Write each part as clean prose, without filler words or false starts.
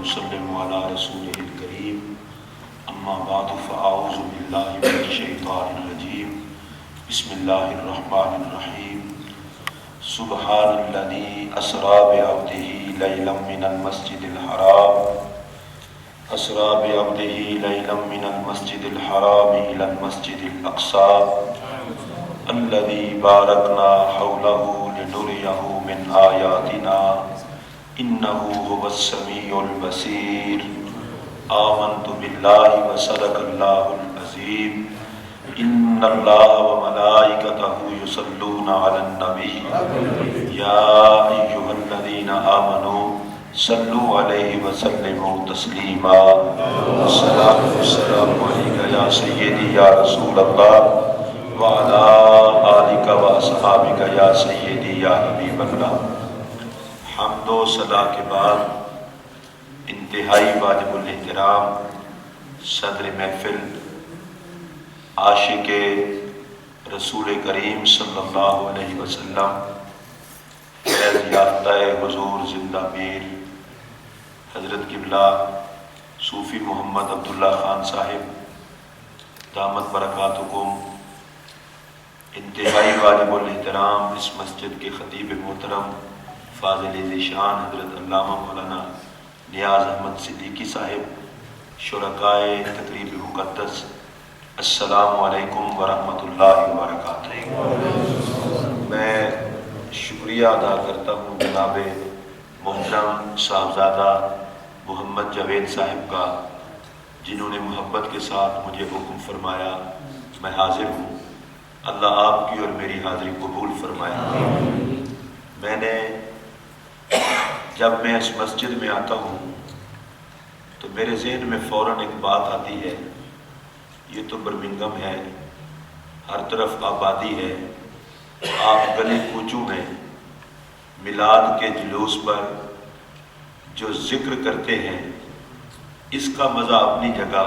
ونسلم على رسوله الكريم اما بعد فاعوذ بالله من الشيطان الرجيم بسم الله الرحمن الرحيم سبحان الذي اسرى بعبده ليلا من المسجد الحرام الى المسجد الاقصى الذي باركنا حوله لنريه من آياتنا إنه هو السميع البصير آمنت بالله وصدق الله العظيم إن الله وملائكته يصلون على النبي يا أيها الذين آمنوا صلوا عليه وسلموا تسليما الصلاة والسلام عليك يا سيدي يا رسول الله وعلى آلك واصحابك یا سیدی یا حبیب اللہ۔ حمد و ثنا کے بعد انتہائی واجب الاحترام صدر محفل عاشق رسول کریم صلی اللہ علیہ وسلم فیض یافتہ حضور زندہ پیر حضرت قبلہ صوفی محمد عبداللہ خان صاحب دامت برکاتکم، انتہائی واجب الاحترام اس مسجد کے خطیب محترم فاضل ذیشان حضرت علامہ مولانا نیاز احمد صدیقی صاحب، شرکائے تقریب مقدس، السلام علیکم ورحمۃ اللہ وبرکاتہ۔ میں شکریہ ادا کرتا ہوں جناب محترم صاحبزادہ محمد جاوید صاحب کا، جنہوں نے محبت کے ساتھ مجھے حکم فرمایا میں حاضر ہوں۔ اللہ آپ کی اور میری حاضری قبول فرمائے۔ جب میں اس مسجد میں آتا ہوں تو میرے ذہن میں فوراً ایک بات آتی ہے، یہ تو برمنگھم ہے، ہر طرف آبادی ہے، آپ گلی کوچوں میں میلاد کے جلوس پر جو ذکر کرتے ہیں اس کا مزہ اپنی جگہ،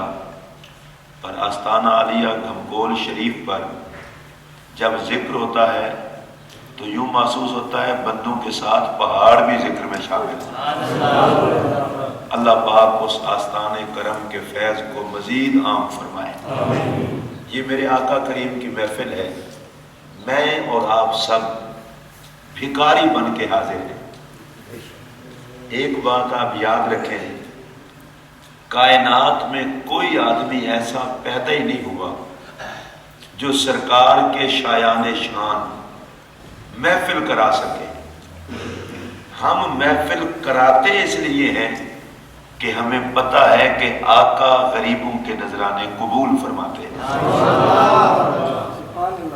پر آستانہ عالیہ گھمکول شریف پر جب ذکر ہوتا ہے تو یوں محسوس ہوتا ہے بندوں کے ساتھ پہاڑ بھی ذکر میں شامل ہیں۔ اللہ پاک اس آستان کرم کے فیض کو مزید عام فرمائے۔ یہ میرے آقا کریم کی محفل ہے، میں اور آپ سب بھکاری بن کے حاضر ہیں۔ ایک بات آپ یاد رکھیں، کائنات میں کوئی آدمی ایسا پیدا ہی نہیں ہوا جو سرکار کے شایان شان محفل کرا سکے۔ ہم محفل کراتے اس لیے ہیں کہ ہمیں پتہ ہے کہ آقا غریبوں کے نذرانے قبول فرماتے ہیں۔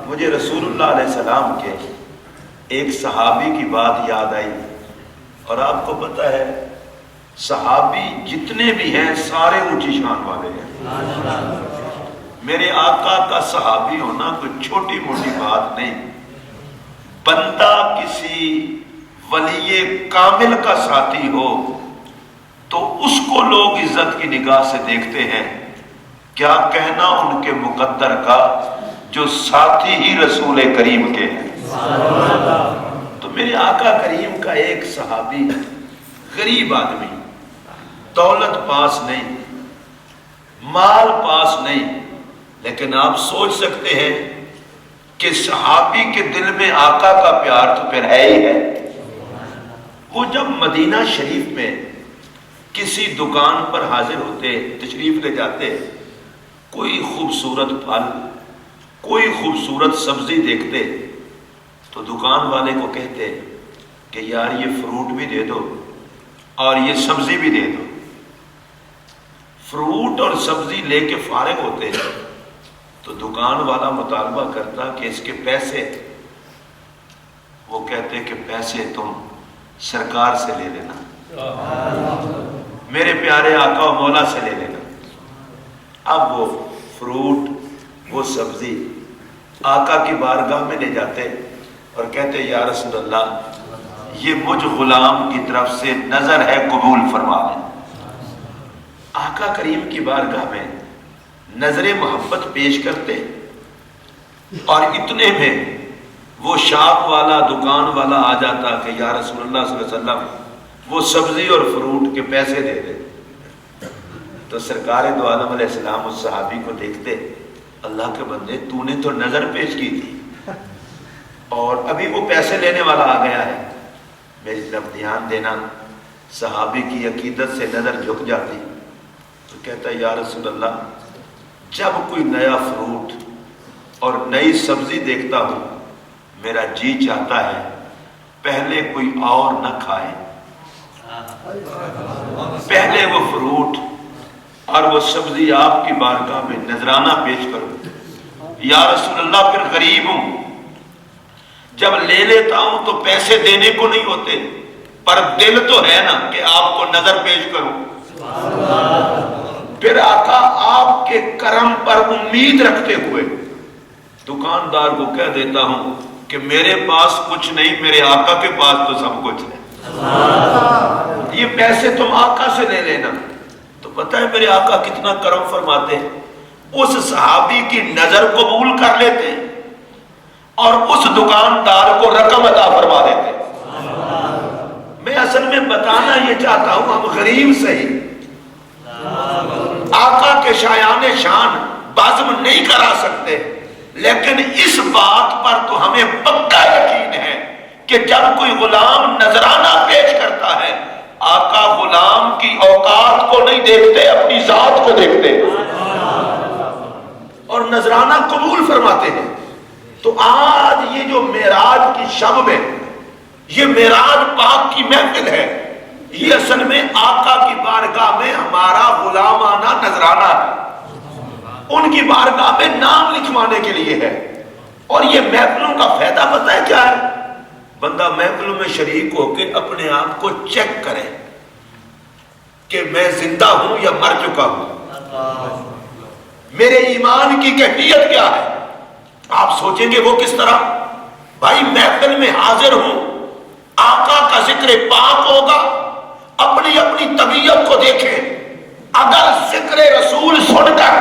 مجھے رسول اللہ علیہ السلام کے ایک صحابی کی بات یاد آئی، اور آپ کو پتہ ہے صحابی جتنے بھی ہیں سارے اونچی شان والے ہیں۔ میرے آقا کا صحابی ہونا کوئی چھوٹی موٹی بات نہیں۔ بندہ کسی ولی کامل کا ساتھی ہو تو اس کو لوگ عزت کی نگاہ سے دیکھتے ہیں، کیا کہنا ان کے مقدر کا جو ساتھی ہی رسول کریم کے ہیں۔ تو میرے آقا کریم کا ایک صحابی، غریب آدمی، دولت پاس نہیں، مال پاس نہیں، لیکن آپ سوچ سکتے ہیں کہ صحابی کے دل میں آقا کا پیار تو پھر ہے ہی ہے۔ وہ جب مدینہ شریف میں کسی دکان پر حاضر ہوتے، تشریف لے جاتے، کوئی خوبصورت پھل، کوئی خوبصورت سبزی دیکھتے تو دکان والے کو کہتے کہ یار یہ فروٹ بھی دے دو اور یہ سبزی بھی دے دو۔ فروٹ اور سبزی لے کے فارغ ہوتے تو دکان والا مطالبہ کرتا کہ اس کے پیسے، وہ کہتے کہ پیسے تم سرکار سے لے لینا، میرے پیارے آقا و مولا سے لے لینا۔ اب وہ فروٹ، وہ سبزی آقا کی بارگاہ میں لے جاتے اور کہتے یا رسول اللہ یہ مجھ غلام کی طرف سے نظر ہے، قبول فرما لیں۔ آقا کریم کی بارگاہ میں نظر محبت پیش کرتے اور اتنے میں وہ شاپ والا، دکان والا آ جاتا کہ یا رسول اللہ صلی اللہ علیہ وسلم وہ سبزی اور فروٹ کے پیسے دے دے۔ تو سرکار دو عالم علیہ السلام اس صحابی کو دیکھتے، اللہ کے بندے تو نے تو نظر پیش کی تھی اور ابھی وہ پیسے لینے والا آ گیا ہے، میری طرف دھیان دینا۔ صحابی کی عقیدت سے نظر جھک جاتی تو کہتا یا رسول اللہ، جب کوئی نیا فروٹ اور نئی سبزی دیکھتا ہوں میرا جی چاہتا ہے پہلے کوئی اور نہ کھائے، پہلے وہ فروٹ اور وہ سبزی آپ کی بارگاہ میں نذرانہ پیش کروں۔ یا رسول اللہ پھر غریب ہوں، جب لے لیتا ہوں تو پیسے دینے کو نہیں ہوتے، پر دل تو ہے نا کہ آپ کو نظر پیش کروں۔ پھر آقا آپ کے کرم پر امید رکھتے ہوئے دکاندار کو کہہ دیتا ہوں کہ میرے پاس کچھ نہیں، میرے آقا کے پاس تو سب کچھ ہے، یہ پیسے تم آقا سے لے لینا۔ تو پتہ ہے میرے آقا کتنا کرم فرماتے ہیں، اس صحابی کی نظر قبول کر لیتے اور اس دکاندار کو رقم عطا فرما دیتے۔ میں اصل میں بتانا یہ چاہتا ہوں، ہم غریب صحیح آقا کے شایان شان بزم نہیں کرا سکتے، لیکن اس بات پر تو ہمیں پکا یقین ہے کہ جب کوئی غلام نذرانہ پیش کرتا ہے آقا غلام کی اوقات کو نہیں دیکھتے، اپنی ذات کو دیکھتے اور نذرانہ قبول فرماتے ہیں۔ تو آج یہ جو معراج کی شب میں یہ معراج پاک کی محفل ہے، یہ اصل میں آقا کی بارگاہ میں ہمارا غلامانہ نذرانہ ہے، ان کی بارگاہ میں نام لکھوانے کے لیے ہے۔ اور یہ محفلوں کا فائدہ پتہ ہے کیا ہے؟ بندہ محفلوں میں شریک ہو کے اپنے آپ کو چیک کرے کہ میں زندہ ہوں یا مر چکا ہوں، میرے ایمان کی کیفیت کیا ہے۔ آپ سوچیں گے وہ کس طرح؟ بھائی محفل میں حاضر ہوں، آقا کا ذکر پاک ہوگا، اپنی اپنی طبیعت کو دیکھیں، اگر ذکر رسول سن کر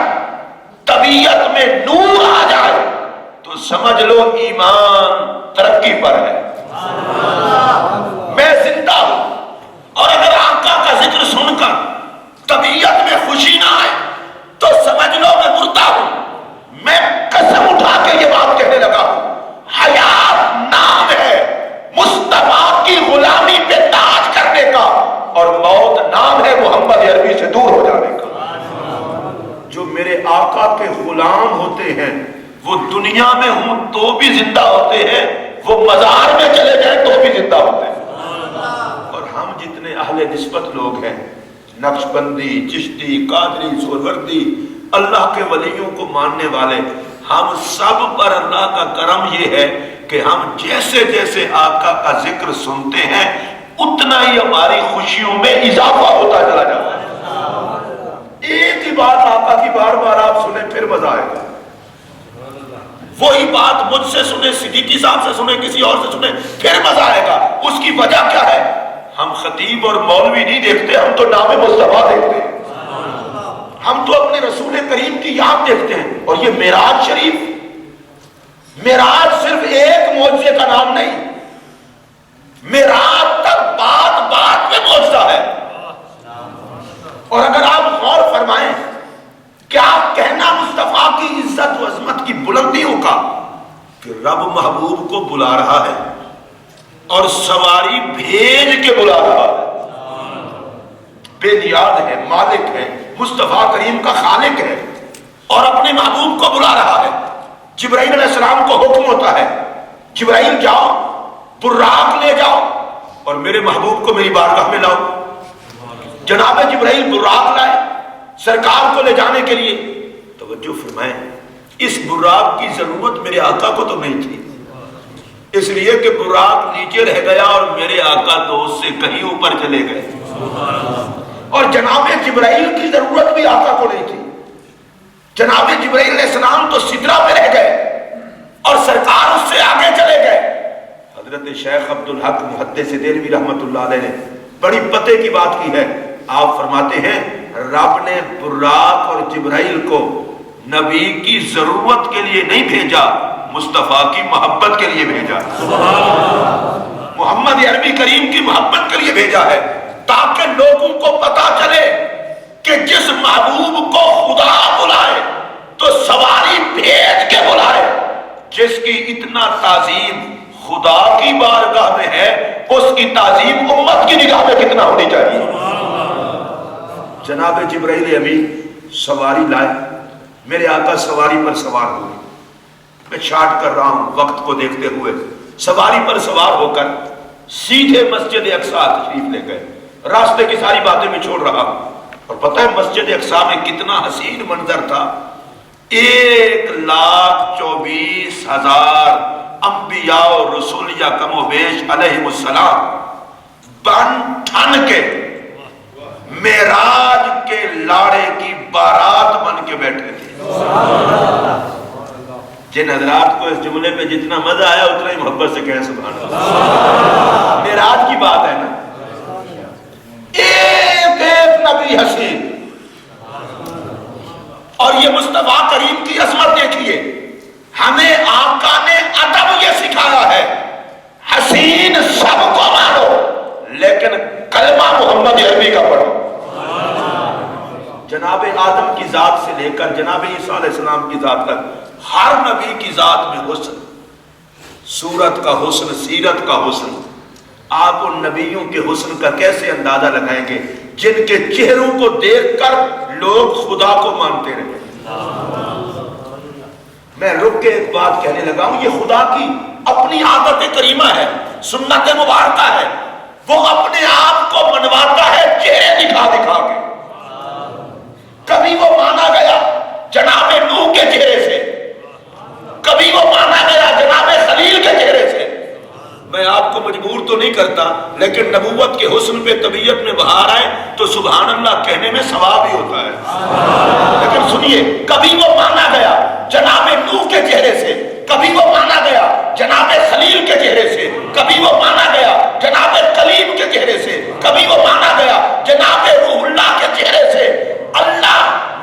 طبیعت میں نور آ جائے تو سمجھ لو ایمان ترقی پر ہے، میں زندہ ہوں۔ اور اگر آقا کا ذکر سن کر طبیعت میں خوشی نہ آئے تو سمجھ لو میں مردہ ہوں۔ میں قسم اٹھا کے یہ بات کہنے لگا ہوں، حیات نام ہے مصطفیٰ کی غلامی پہ تاج کرنے کا، اور موت نام ہے محمد عربی سے دور ہو جانے کا۔ جو میرے آقا کے غلام ہوتے ہیں وہ دنیا میں ہوں تو بھی زندہ ہوتے ہیں، وہ مزار میں چلے جائیں تو بھی زندہ ہوتے ہیں۔ اور ہم جتنے اہل نسبت لوگ ہیں، نقش بندی، چشتی، قادری، سہروردی، اللہ کے ولیوں کو ماننے والے، ہم سب پر اللہ کا کرم یہ ہے کہ ہم جیسے جیسے آقا کا ذکر سنتے ہیں اتنا ہی ہماری خوشیوں میں اضافہ ہوتا چلا جاتا ہے۔ ایک ہی بات آقا کی بار بار آپ سنیں پھر مزہ آئے گا، وہی بات مجھ سے سنیں، صدیقی صاحب سے سنیں، کسی اور سے سنیں، پھر مزہ آئے گا۔ اس کی وجہ کیا ہے؟ ہم خطیب اور مولوی نہیں دیکھتے، ہم تو نام مصطفیٰ دیکھتے ہیں، ہم تو اپنے رسول کریم کی یاد دیکھتے ہیں۔ اور یہ معراج شریف، معراج صرف ایک معجزے کا نام نہیں، معراج تک بات بات میں معجزہ ہے۔ اور اگر آپ غور فرمائیں کیا کہنا مصطفیٰ کی عزت و عظمت کی بلندیوں کا کہ رب محبوب کو بلا رہا ہے اور سواری بھیج کے بلا رہا ہے، بے نیاز ہے، مالک ہے، مصطفیٰ کریم کا خالق ہے اور اپنے محبوب کو بلا رہا ہے۔ جبرائیل علیہ السلام کو حکم ہوتا ہے جبرائیل جاؤ براق لے جاؤ اور میرے محبوب کو میری بارگاہ میں لاؤ۔ جناب جبرائیل براق لائے سرکار کو لے جانے کے لیے۔ توجہ فرمائیں، اس براق کی ضرورت میرے آقا کو تو نہیں تھی، اس لیے کہ براق نیچے رہ گیا اور میرے آقا تو اس سے کہیں اوپر چلے گئے، اور جناب جبرائیل کی ضرورت بھی آقا کو نہیں تھی۔ جناب جبرائیل علیہ السلام تو سدرہ پہ رہ گئے اور سرکار اس سے آگے چلے گئے۔ حضرت شیخ عبدالحق محدث دہلوی رحمت اللہ علیہ نے بڑی پتے کی بات کی ہے۔ آپ فرماتے ہیں رب نے براق اور جبرائیل کو نبی کی ضرورت کے لیے نہیں بھیجا، مصطفیٰ کی محبت کے لیے بھیجا، محمد عربی کریم کی محبت کے لیے بھیجا ہے، تاکہ لوگوں کو پتا چلے کہ جس محبوب کو خدا بلائے تو سواری بھیج کے بلائے. جس کی اتنا تعظیم خدا کی بارگاہ میں ہے اس کی تعظیم امت کی نگاہ میں کتنا ہونی چاہیے. جناب جبرائیل امین سواری لائے, میرے آقا سواری پر سوار ہوئے. میں چاٹ کر رہا ہوں وقت کو دیکھتے ہوئے. سواری پر سوار ہو کر سیدھے مسجد اقصی تشریف لے گئے. راستے کی ساری باتیں میں چھوڑ رہا ہوں. اور پتہ ہے مسجد اقصی میں کتنا حسین منظر تھا. 1,24,000 انبیاء و رسول یا کم و بیش علیہم السلام بن ٹھن کے معراج کے لاڑے کی بارات بن کے بیٹھے تھے. جن حضرات کو اس جملے پہ جتنا مزہ آیا اتنا ہی محبت سے کہیں سبحان اللہ. معراج کی بات ہے نا, ایک نبی حسین. اور یہ مصطفیٰ کریم کی عظمت دیکھیے, ہمیں آقا نے ادب یہ سکھایا ہے, حسین سب کو مانو لیکن کلمہ محمد عربی کا پڑھو. جناب آدم کی ذات سے لے کر جناب عیسیٰ علیہ السلام کی ذات تک ہر نبی کی ذات میں حسن, صورت کا حسن, سیرت کا حسن. آپ ان نبیوں کے حسن کا کیسے اندازہ لگائیں گے جن کے چہروں کو دیکھ کر لوگ خدا کو مانتے رہے. میں رک کے ایک بات کہنے لگا ہوں, یہ خدا کی اپنی عادت کریمہ ہے, سنت مبارکہ ہے. وہ اپنے آپ کو منواتا ہے چہرے دکھا دکھا کے. کبھی وہ مانا گیا جناب نوح کے چہرے سے, کبھی وہ مانا گیا جناب خلیل کے چہرے سے. میں آپ کو مجبور تو نہیں کرتا, لیکن نبوت کے حسن پہ طبیعت میں بہار آئے تو سبحان اللہ کہنے میں ثواب ہی ہوتا ہے. لیکن سنیے, کبھی وہ مانا گیا جناب نوح کے چہرے سے, کبھی وہ مانا گیا جناب خلیل کے چہرے سے, کبھی وہ مانا گیا جناب کلیم کے چہرے سے, کبھی وہ مانا گیا جناب روح اللہ کے چہرے سے. اللہ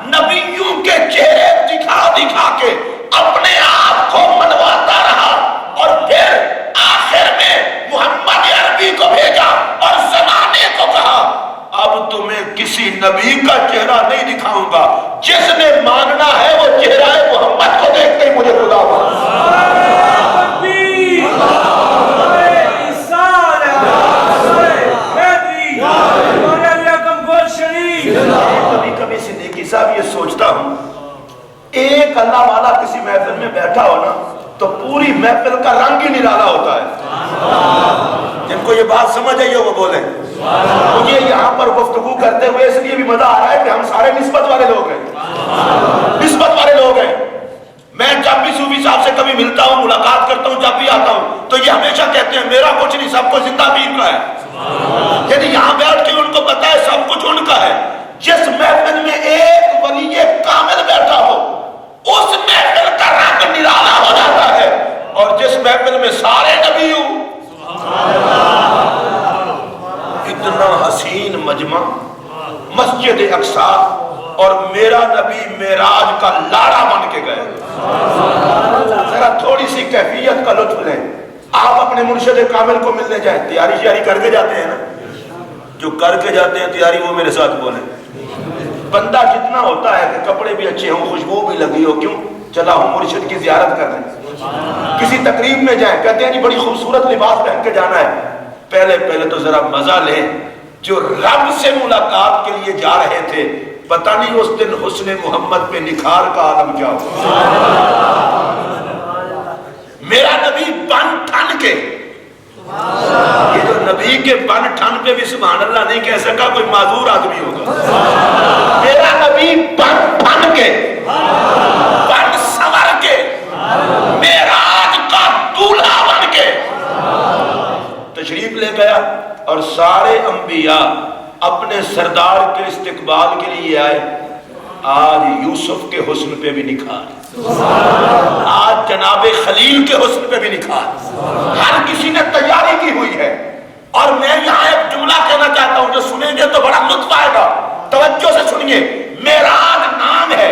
نبیوں کے چہرے دکھا دکھا کے اپنے آپ کو منواتا رہا, اور پھر آخر میں محمد عربی کو بھیجا اور زمانے کو کہا اب تمہیں کسی نبی کا چہرہ نہیں دکھاؤں گا, جس نے ماننا ہے وہ چہرہ محمد کو دیکھتے ہی مجھے خدا کبھی کبھی صدیقی صاحب یہ سوچتا ہوں, ایک اللہ والا کسی محفل میں بیٹھا ہو نا تو پوری محفل کا رنگ ہی نرالا ہوتا ہے. جن کو یہ بات سمجھ آئی ہو وہ بولیں. مجھے یہاں پر گفتگو کرتے ہوئے اس لیے بھی مزہ آ رہا ہے کہ ہم سارے نسبت والے لوگ ہیں, نسبت والے لوگ ہیں. میں جب بھی صوفی صاحب سے کبھی ملتا ہوں, ملاقات کرتا ہوں, جب بھی آتا ہوں تو یہ ہمیشہ کہتے ہیں میرا کچھ نہیں, سب کو زندہ پیر کا ہے. یعنی یہاں بیٹھ کے ان کو پتا ہے سب کچھ ان کا ہے. جس محفل میں ایک ولی کامل بیٹھا ہو اس محفل کا رنگ نرالا ہو جاتا ہے, اور جس محفل میں سارے نبی ہوں. اتنا حسین مجمع مسجد اقصی, اور میرا نبی معراج کا لاڑا بن کے گئے. ذرا تھوڑی سی کیفیت کا لطف لیں. آپ اپنے مرشد کامل کو ملنے جائیں, تیاری شیاری کر کے جاتے ہیں نا, جو کر کے جاتے ہیں تیاری وہ میرے ساتھ بولیں. بندہ جتنا ہوتا ہے کہ کپڑے بھی اچھے ہوں, خوشبو بھی لگی ہو, کیوں چلا ہوں مرشد کی زیارت کر لیں. کسی تقریب میں جائیں, کہتے ہیں جی بڑی خوبصورت لباس پہن کے جانا ہے. پہلے تو ذرا مزہ لیں, جو رب سے ملاقات کے لیے جا رہے تھے, پتہ نہیں اس دن حسن محمد پہ نکھار کا عالم کیا ہوا. میرا نبی بن ٹھن کے, یہ جو نبی کے بن ٹھن پہ بھی سبحان اللہ نہیں کہہ سکا کوئی معذور آدمی ہوگا. میرا نبی بن ٹھن کے, بن سنور کے, معراج کا دولہا بن کے تشریف لے گیا, اور سارے انبیاء اپنے سردار کے استقبال کے لیے آئے. آج یوسف کے حسن پہ بھی نکھار, آج جناب خلیل کے حسن پہ بھی نکھار. ہر کسی نے تیاری کی ہوئی ہے. اور میں یہاں ایک جملہ کہنا چاہتا ہوں, جو سنیں گے تو بڑا لطف آئے گا. توجہ سے سنیے. معراج نام ہے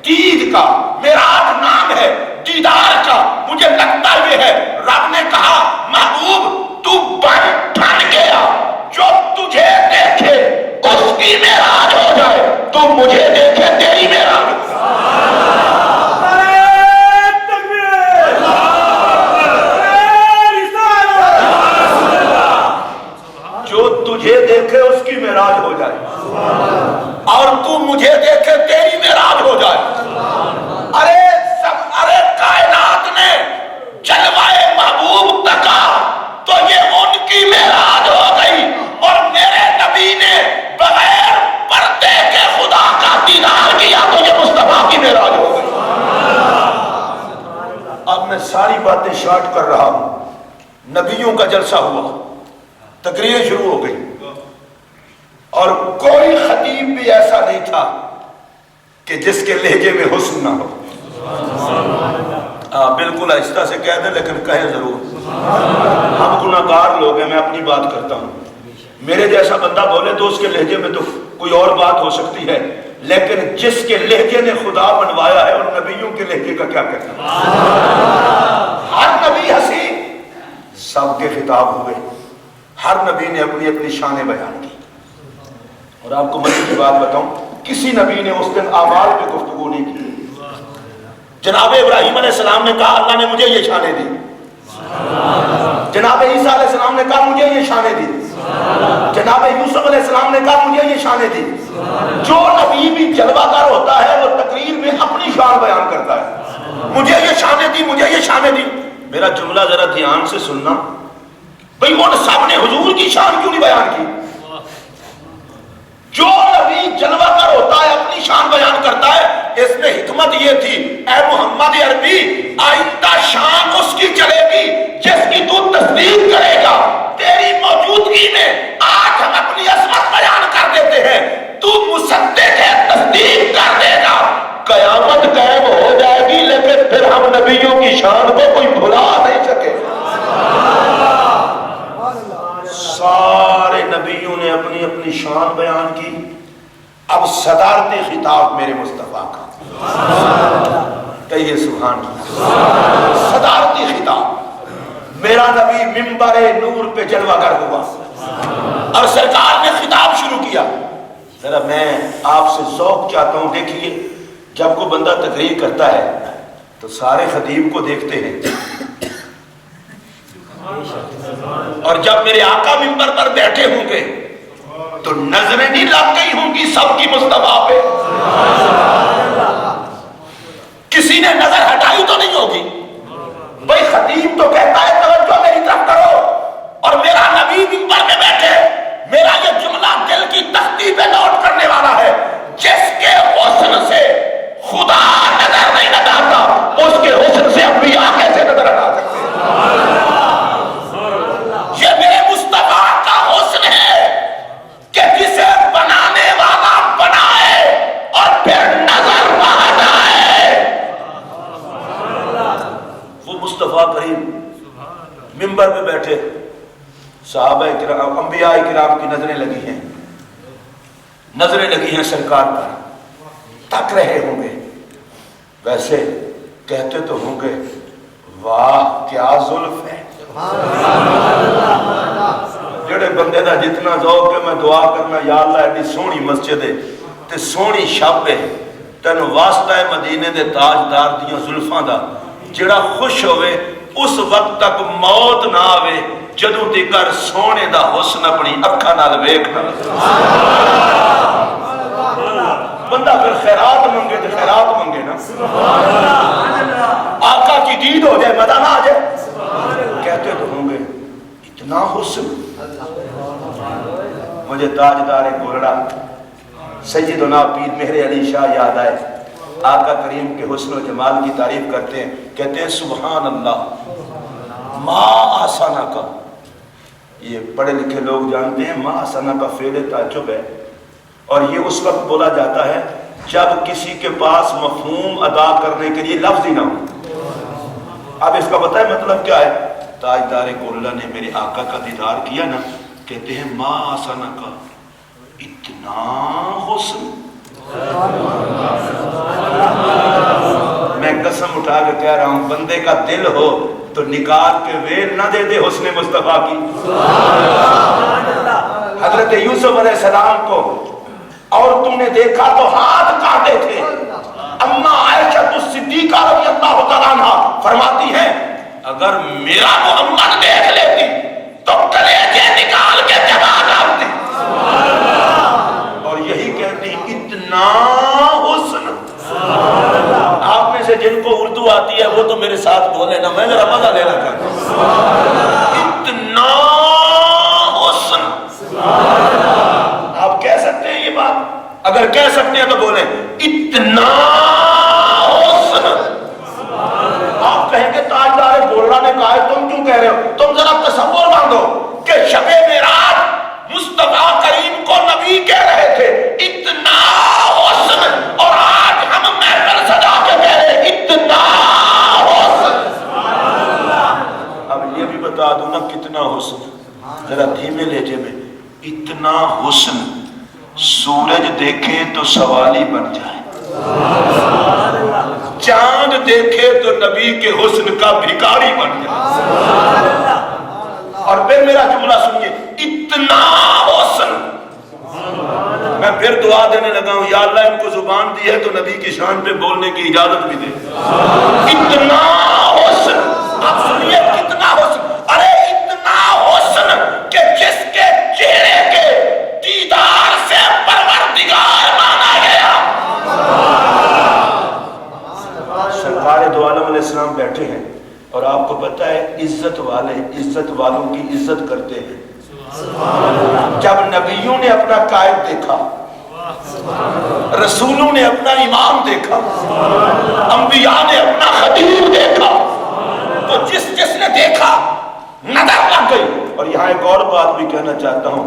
دید کا, معراج نام ہے دیدار کا. مجھے لگتا یہ ہے رب نے کہا محبوب تو بن ٹھن گیا, جو تجھے دیکھے اس کی معراج ہو جائے, تو مجھے مجھے دیکھے تیری معراج ہو جائے۔ ارے کائنات نے جلوائے محبوب تکا تو یہ ان کی معراج ہو گئی، اور میرے نبی نے بغیر پردے کے خدا کا دیدار کیا تو یہ مصطفیٰ کی معراج ہو گئی۔ اب میں ساری باتیں شارٹ کر رہا ہوں۔ نبیوں کا جلسہ ہوا، تقریریں شروع ہو گئی، اور کوئی خطیب بھی ایسا نہیں تھا کہ جس کے لہجے میں حسن نہ ہو۔ بالکل آہستہ سے کہہ دیں لیکن کہیں ضرور۔ ہم گناہگار لوگ ہیں، میں اپنی بات کرتا ہوں، میرے جیسا بندہ بولے تو اس کے لہجے میں تو کوئی اور بات ہو سکتی ہے، لیکن جس کے لہجے نے خدا بنوایا ہے اور نبیوں کے لہجے کا کیا کہنا۔ ہر نبی ہنسی، سب کے خطاب ہوئے، ہر نبی نے اپنی اپنی شانیں بیان کی۔ اور آپ کو مزید کی بات بتاؤں، کسی نبی نے اس دن اعمال پہ گفتگو نہیں کی۔ جناب ابراہیم علیہ السلام نے کہا اللہ نے مجھے یہ شانیں دی، جناب عیسیٰ علیہ السلام نے کہا مجھے یہ شانیں دی، جناب یوسف علیہ السلام نے کہا مجھے یہ شانیں دی۔ جو نبی بھی جلوہ گر ہوتا ہے وہ تقریر میں اپنی شان بیان کرتا ہے، مجھے یہ شانیں دی، مجھے یہ شانیں دی۔ میرا جملہ ذرا دھیان سے سننا، بھئی ان سب نے حضور کی شان کیوں نہیں بیان کی؟ جو نبی جلوہ گر ہوتا ہے اپنی شان بیان کرتا ہے۔ اس میں حکمت یہ تھی، اے محمد عربی آئندہ شان اس کی چلے گی جس کی تو تصدیق کرے گا۔ تیری موجودگی میں آج ہم اپنی عظمت بیان کر دیتے ہیں، تو مصدق ہے، تصدیق کر دے گا، قیامت قائم ہو جائے گی، لیکن پھر ہم نبیوں کی شان کو کوئی بھلا نہیں سکے۔ سارے نبیوں نے اپنی اپنی شان بیان کی۔ اب صدارتی خطاب میرے مصطفیٰ کا، کہیے سبحان اللہ۔ صدارتی خطاب، میرا نبی منبر نور پہ جلوہ گر ہوا اور سرکار نے خطاب شروع کیا۔ ذرا میں آپ سے ذوق چاہتا ہوں، دیکھیے جب کوئی بندہ تقریر کرتا ہے تو سارے خطیب کو دیکھتے ہیں، اور جب میرے آقا منبر پر بیٹھے ہوں گے تو نظریں نہیں لگ گئی ہوں گی سب کی مصطفیٰ پہ؟ کسی نے نظر ہٹائی تو نہیں ہوگی؟ بھئی خطیب تو کہتا ہے توجہ میری طرف کرو، اور میرا نبی منبر میں بیٹھے، میرا یہ جملہ دل کی تختی پہ نوٹ کرنے والا ہے، جس کے حسن سے خدا نظر نہیں ہٹاتا اس کے حسن سے انبیاء کیسے نظر ہٹا سکتے ہیں؟ یہ میرے مصطفیٰ کا حسن ہے کہ جسے بنانے والا بنائے اور پھر نظر نہ ہٹائے۔ وہ مصطفیٰ کریم منبر پہ بیٹھے، صحابہ کرام انبیاء کرام کی نظریں لگی ہیں، نظریں لگی ہیں سرکار پر، تک رہے ہوں گے، ویسے کہتے تو ہوں گے واہ کیا زلف ہے۔ جڑے بندے دا جتنا ذوق ہے میں دعا کرنا یا اللہ ایڈی سونی مسجد ہے تے سونی شب ہے، تین واسطہ ہے مدینے دے تاجدار دیاں زلفاں دا، جڑا خوش ہوئے اس وقت تک موت نہ آوے جدوں تکر سونے دا حسن اپنی اکھاں نال ویکھنا۔ بندہ پھر خیرات منگے تو خیرات منگے نا، آقا کی دید ہو جائے مزہ نہ آ جائے۔ کہتے تو ہوں گے اتنا حسن۔ مجھے تاجدار گولڑا سیدنا پیر مہر علی شاہ یاد آئے، آقا کریم کے حسن و جمال کی تعریف کرتے ہیں، کہتے ہیں سبحان اللہ ما آسانہ کا، یہ پڑھے لکھے لوگ جانتے ہیں ما آسانہ کا فعل تعجب ہے، اور یہ اس وقت بولا جاتا ہے جب کسی کے پاس مفہوم ادا کرنے کے لیے لفظ ہی نہ ہو۔ اب اس کا پتہ ہے مطلب کیا ہے؟ تاجدار گولڑا نے میرے آقا کا دیدار کیا نا، کہتے ہیں ما آسانہ کا اتنا حسن۔ میں قسم اٹھا کے کہہ رہا ہوں بندے کا دل ہو تو نکال کے ویل نہ دے دے حسن مصطفیٰ کی۔ حضرت یوسف علیہ السلام کو عورتوں نے دیکھا تو ہاتھ کاٹے تھے، اما عائشہ الصدیقہ رضی اللہ تعالیٰ عنہ فرماتی ہیں اگر میرا محمد دیکھ لیتی تو کلیجے نکال کے چبا ڈالتی، اور یہی کہتی اتنا اتنا حسن. آپ میں سے جن کو اردو آتی ہے وہ تو میرے ساتھ بولے نا, میں ذرا مزہ لینا چاہتا ہوں. اتنا حسن. آپ کہہ سکتے ہیں یہ بات؟ اگر کہہ سکتے ہیں تو بولیں اتنا حسن. آپ کہیں گے تاجدار بولرا نے کہا ہے, تم کیوں کہہ رہے ہو؟ تم ذرا تصور باندھو کہ شب معراج مصطفیٰ کریم کو نبی کہہ رہے تھے اتنا حسن, اور آج ہم محفل سجا کے کہہ رہے ہیں اتنا حسن. اب یہ بھی بتا دوں نا کتنا حسن, ذرا دھیمے لہجے میں. اتنا حسن سورج دیکھے تو سوالی بن جائے, چاند دیکھے تو نبی کے حسن کا بھکاری بن جائے. اور پھر میرا جملہ سنیے, اتنا حسن. میں پھر دعا دینے لگا ہوں, یا اللہ ان کو زبان دی ہے تو نبی کی شان پہ بولنے کی اجازت بھی دے. اتنا حسن. آپ سنیے کتنا حسن. ارے اتنا حسن کہ جس کے چہرے کے دیدار سے پروردگار مانا گیا. سرکار دو عالم علیہ السلام بیٹھے ہیں اور آپ کو پتا ہے عزت والے عزت والوں کی عزت کرتے ہیں. جب نبیوں نے اپنا قائد دیکھا, رسولوں نے اپنا امام دیکھا, انبیاء نے اپنا خطیب دیکھا, تو جس نے دیکھا نظر لگ گئی. اور یہاں ایک اور بات بھی کہنا چاہتا ہوں,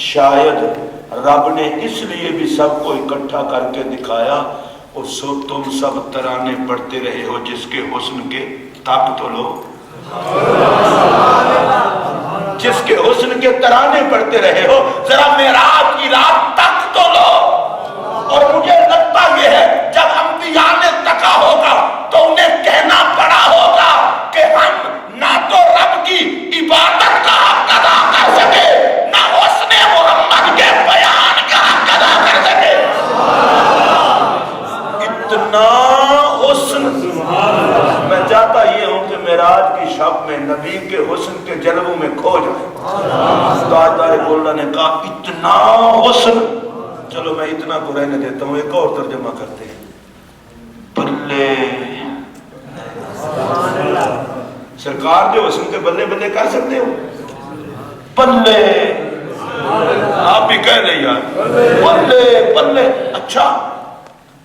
شاید رب نے اس لیے بھی سب کو اکٹھا کر کے دکھایا, اور تم سب ترانے پڑھتے رہے ہو جس کے حسن کے تک تو لو. جس کے حسن کے ترانے پڑھتے رہے ہو, ذرا معراج کی رات تک تو لو. اور مجھے لگتا یہ ہے جب انبیاء نے تکا ہوگا تو انہیں کہنا پڑا ہوگا کہ ہم نہ تو رب کی عبادت کا حق ادا کر سکے, نہ حسن محمد کے بیان کا حق ادا کر سکے. اتنا حسن. میں چاہتا یہ ہوں کہ معراج کی شب میں نبی کے حسن کے جلووں میں کھو جائے. تاجدار بولنا نے کہا اتنا حسن. چلو میں اتنا کو رہنے دیتا ہوں, ایک اور ترجمہ کرتے ہیں. بلے سرکار جو حسن کے بلے بلے کر سکتے ہو, بلے آپ بھی کہہ رہے یار بلے بلے. اچھا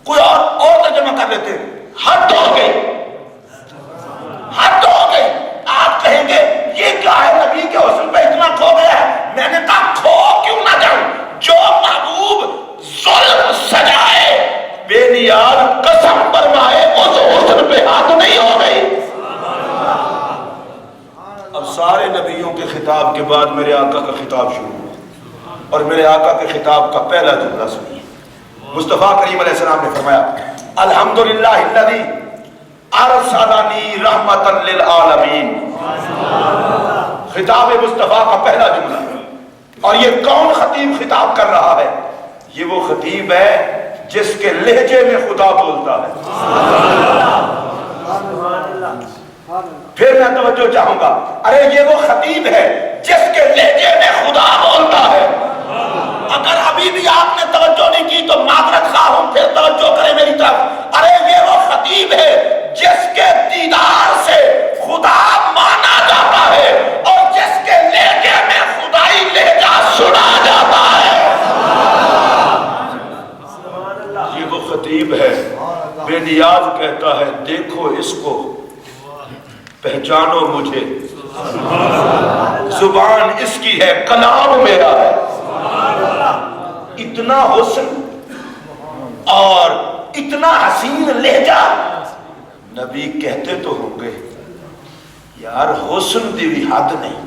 کوئی اور ترجمہ کر لیتے, حد ہو گئی, حد ہو گئی. آپ کہیں گے یہ کیا ہے, نبی کے حسن پہ اتنا کھو گیا ہے. میں نے کہا کھو کیوں نہ جاؤں, جو محبوب ظلم سجائے بے نیاز قسم فرمائے اس حسن پہ حد نہیں ہو گئی. اب سارے نبیوں کے خطاب کے بعد میرے آقا کا خطاب شروع ہوا, اور میرے آقا کے خطاب کا پہلا جملہ سنیے. مصطفیٰ کریم علیہ السلام نے فرمایا الحمدللہ الذی ارسلنی رحمتا للعالمین. خطاب مصطفیٰ کا پہلا جملہ. اور یہ کون خطیب خطاب کر رہا ہے؟ یہ وہ خطیب ہے جس کے لہجے میں خدا بولتا ہے. پھر میں توجہ چاہوں گا, ارے یہ وہ خطیب ہے جس کے لہجے میں خدا بولتا ہے. اگر ابھی بھی آپ نے توجہ نہیں کی تو معذرت خواہ ہوں, پھر توجہ کریں میری طرف. ارے یہ وہ خطیب ہے جس کے دیدار سے خدا مانا جاتا ہے, اور جس کے لہجے میں خدائی لہجہ سنا جاتا ہے. یہ وہ خطیب ہے بے نیاز کہتا ہے دیکھو اس کو, پہچانو مجھے, زبان اس کی ہے, کلام میرا ہے. اتنا حسن اور اتنا حسین لہجہ. نبی کہتے تو ہوں گے یار حسن دی بھی حد نہیں,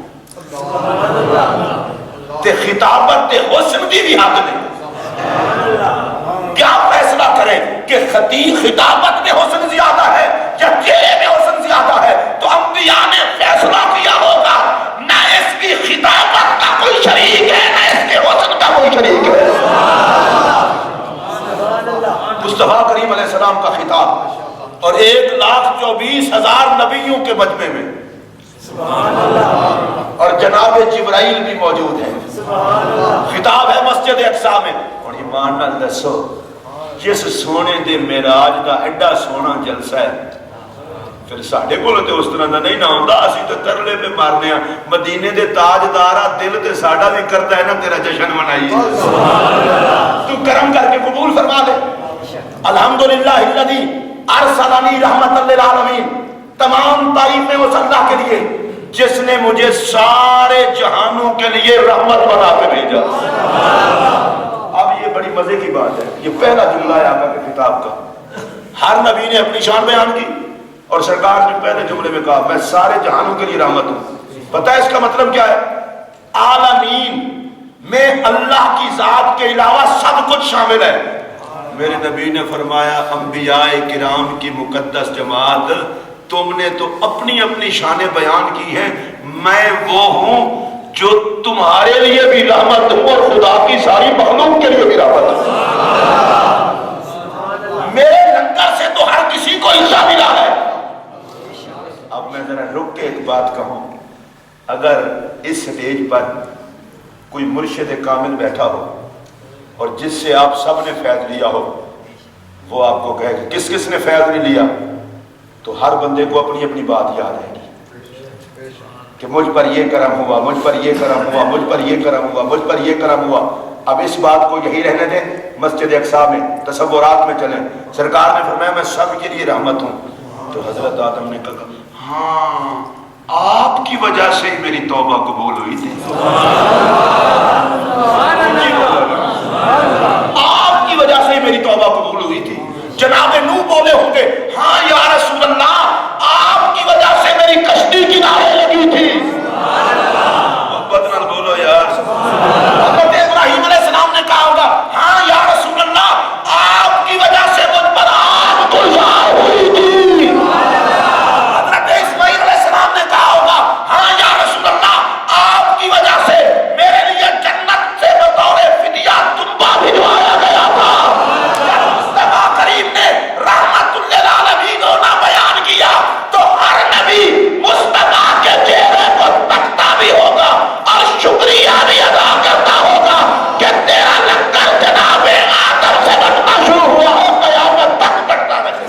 تے خطابت تے حسن دی بھی حد نہیں. کیا فیصلہ کریں کہ خطابت میں حسن زیادہ ہے یا چہرے میں حسن زیادہ ہے؟ تو انبیاء نے فیصلہ کیا ہوگا نہ اس کی خطابت کا کوئی شریک ہے نہ اس کے حسن کا کوئی شریک ہے. مصطفیٰ کریم علیہ السلام کا خطاب اور 1,24,000 نبیوں کے مجمع میں, اور جناب جبرائیل بھی موجود ہے. خطاب ہے مسجد اقصی میں. اور ایمان نال دسو جس سونے دے معراج دا ایڈا سونا جلسہ ہے، پھر ساڈے کول تے اس طرح دا نہیں نہ ہوندا، اسی تے ترلے پہ مارنے ہاں مدینے دے تاجدارا، دل تے ساڈا بھی کرتا ہے نا تیرا جشن منائیے، تو کرم کر کے قبول فرما دے۔ الحمدللہ الذی ارسلنی رحمت للعالمین، تمام تعریفیں اس اللہ کے لیے جس نے مجھے سارے جہانوں کے لیے رحمت بنا کے بھیجا۔ اب یہ بڑی مزے کی بات ہے، یہ پہلا جملہ ہے آقا کی کتاب کا۔ ہر نبی نے اپنی شان بیان کی اور سرکار نے پہلے جملے میں کہا میں سارے جہانوں کے لیے رحمت ہوں۔ پتہ ہے اس کا مطلب کیا ہے؟ عالمین میں اللہ کی ذات کے علاوہ سب کچھ شامل ہے۔ میرے نبی نے فرمایا انبیاء کرام کی مقدس جماعت، تم نے تو اپنی اپنی شانیں بیان کی ہیں، میں وہ ہوں جو تمہارے لیے بھی رحمت ہوں اور خدا کی ساری مخلوق کے لیے بھی رحمت ہوں۔ میرے لنگر سے تو ہر کسی کو حصہ ملا ہے۔ اب میں ذرا رک کے ایک بات کہوں، اگر اس سٹیج پر کوئی مرشد کامل بیٹھا ہو اور جس سے آپ سب نے فیض لیا ہو، وہ آپ کو کہے کہ کس کس نے فیض نہیں لیا، تو ہر بندے کو اپنی اپنی بات یاد آئے گی کہ مجھ پر یہ کرم ہوا، مجھ پر یہ کرم ہوا، مجھ پر یہ کرم ہوا، مجھ پر یہ کرم ہوا۔ اب اس بات کو یہی رہنے دیں، مسجد اقصیٰ میں تصورات میں چلیں۔ سرکار نے فرمایا میں سب کے لیے رحمت ہوں، تو حضرت آدم نے کہا ہاں آپ کی وجہ سے ہی میری توبہ قبول ہوئی تھی، آپ کی وجہ سے ہی میری توبہ قبول ہوئی تھی۔ جناب نوح بولے ہوں گے ہاں یا رسول اللہ آپ کی وجہ سے میری کشتی کنارے لگی تھی۔ محبت نال بولو یار۔ حضرت ابراہیم علیہ السلام نے کہا ہوگا ہاں یا رسول اللہ آپ کی وجہ سے مجھ پر آگ گلزار ہوئی تھی۔ حضرت اسماعیل علیہ السلام نے کہا ہوگا ہاں یا رسول اللہ آپ کی وجہ سے میرے لیے جنت سے بطور فدیہ تنبا بھجوایا گیا تھا۔ رحمت للعالمین ہونا بیان کیا تو ہر نبی مصطفیٰ کے چہرے کو تکتا بھی ہوگا اور شکریہ بھی ادا کرتا ہوگا کہ تیرا لنگر جناب آدم سے بٹنا شروع ہوا ہے قیامت تک بٹتا رہے۔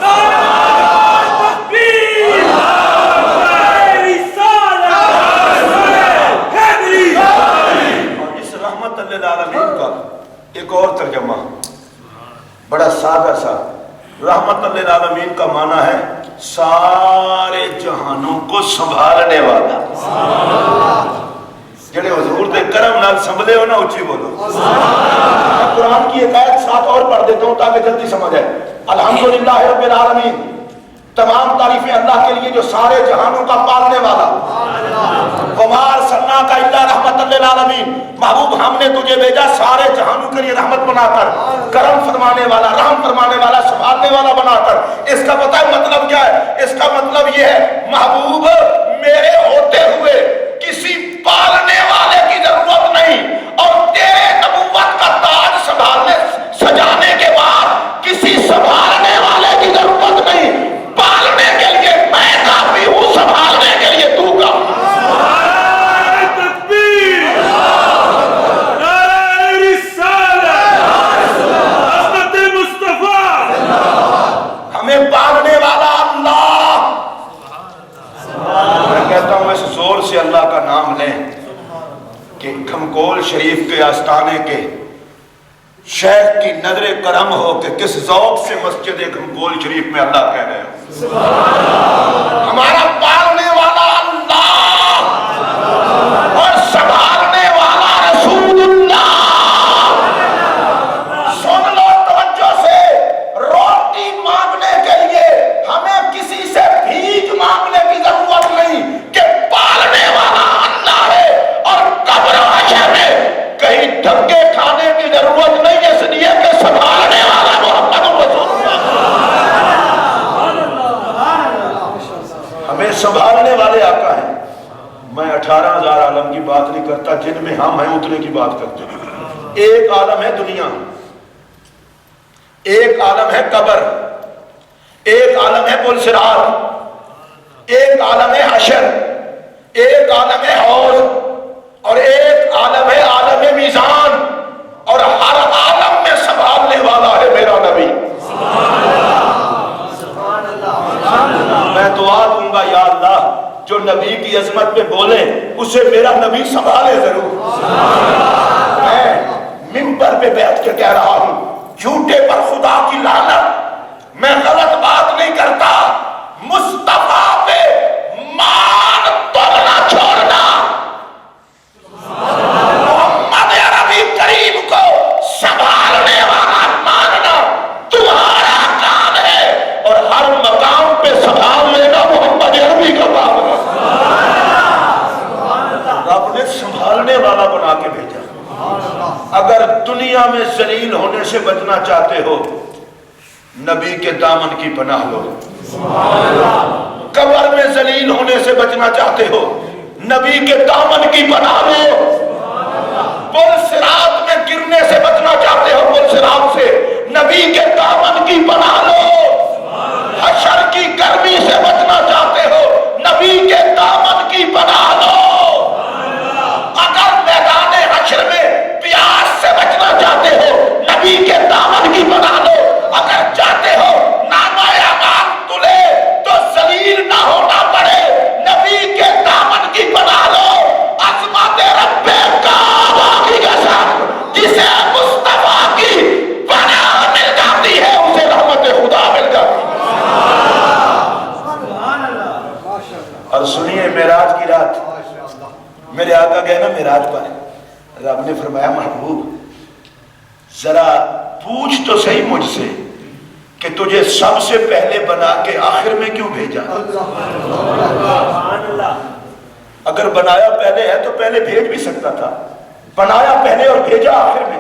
اور اس رحمت للعالمین کا ایک اور ترجمہ بڑا سادہ سا، رحمت للعالمین کا معنی ہے سارے جہانوں کو سنبھالنے والا۔ جڑے حضور دے کرم نال سنبھلے ہو نا اچھی بولو۔ میں قرآن کی ایک آیت ساتھ اور پڑھ دیتا ہوں تاکہ جلدی سمجھ آئے۔ الحمدللہ رب العالمین، تمام تعریفیں اللہ کے لیے جو سارے جہانوں کا پالنے والا۔ وما ارسلناک الا رحمت للعالمین، محبوب ہم نے تجھے بھیجا سارے جہانوں کے لیے رحمت بنا کر، کرم فرمانے والا، رحم فرمانے والا، سنبھالنے والا بنا کر۔ اس کا پتہ ہے مطلب کیا ہے؟ اس کا مطلب یہ ہے محبوب میرے ہوتے ہوئے کسی پالنے والے کی ضرورت نہیں، اور تیرے نبوت کا تاج سنبھالنے سجانے کے بعد کسی سنبھالنے والے کی ضرورت نہیں۔ پالنے کے لیے میں کافی ہوں، سنبھالنے کے لیے تو کافی۔ پالنے والا اللہ، میں کہتا ہوں اس زور سے اللہ کا نام لیں کہ کھمکول شریف کے آستانے کے شیخ کی نظر کرم ہو کہ کس ذوق سے مسجد کھمکول شریف میں اللہ کہہ رہے ہو ہمارا پالنے والا اللہ اور سنبھالنے والا رسول اللہ۔ سن لو توجہ سے، روٹی مانگنے کے لیے ہمیں کسی سے بھیک مانگنے کی ضرورت نہیں کہ پالنے والا اللہ ہے، اور قبر حشر میں کہیں دھکے کھانے کی ضرورت نہیں، اس لیے کہ سنبھالنے والا محمد رسول اللہ۔ ہمیں سنبھالنے والے آقا ہیں۔ میں 18,000 عالم کی بات نہیں کرتا، جن میں ہم ہیں اتنے کی بات کرتے ہیں۔ ایک عالم ہے دنیا، ایک عالم ہے قبر، ایک عالم ہے پل صراط، ایک عالم ہے حشر، ایک عالم ہے حوض، اور ایک عالم ہے عالم میزان، اور ہر عالم میں سنبھالنے والا ہے میرا نبی۔ نبی کی عظمت پہ بولے اسے میرا نبی سنبھالے ضرور. میں منبر پہ بیٹھ کے کہہ رہا ہوں جھوٹے پر خدا کی لعنت، میں غلط بات نہیں کرتا. مصطفیٰ پہ مان توڑنا چھوڑنا، محمد عربی کریم کو سنبھالنے والا ماننا تمہارا کام ہے، اور ہر مقام پہ سنبھال لینا محمد عربی کا کام ہے. رب نے سنبھالنے والا بنا کے بھیجا. اگر دنیا میں ذلیل ہونے سے بچنا چاہتے ہو نبی کے دامن کی پناہ لو. قبر میں ذلیل ہونے سے بچنا چاہتے ہو نبی کے دامن کی پناہ لو. پل صراط میں گرنے سے بچنا چاہتے ہو پل صراط سے نبی کے دامن کی پناہ لو. حشر کی گرمی سے بچنا چاہتے ہو نبی کے دامن کی پناہ لو. اگر میدان حشر میں پیاس سے بچنا چاہتے ہو نبی کے دامن کی پناہ لو. اگر چاہتے ہو نامہ اعمال تلے تو ذلیل نہ ہونا پڑے نبی کے دامن کی پناہ لو. عظمت رب کعبہ کی قسم، جسے مصطفیٰ کی پناہ مل جاتی ہے اسے رحمت خدا مل جاتی ہے. اور سنیے معراج کی رات میرے آقا گئے نا معراج پر، رب نے فرمایا محبوب ذرا پوچھ تو صحیح مجھ سے کہ تجھے سب سے پہلے بنا کے آخر میں کیوں بھیجا. اگر بنایا پہلے ہے تو پہلے بھیج بھی سکتا تھا، بنایا پہلے اور بھیجا آخر میں.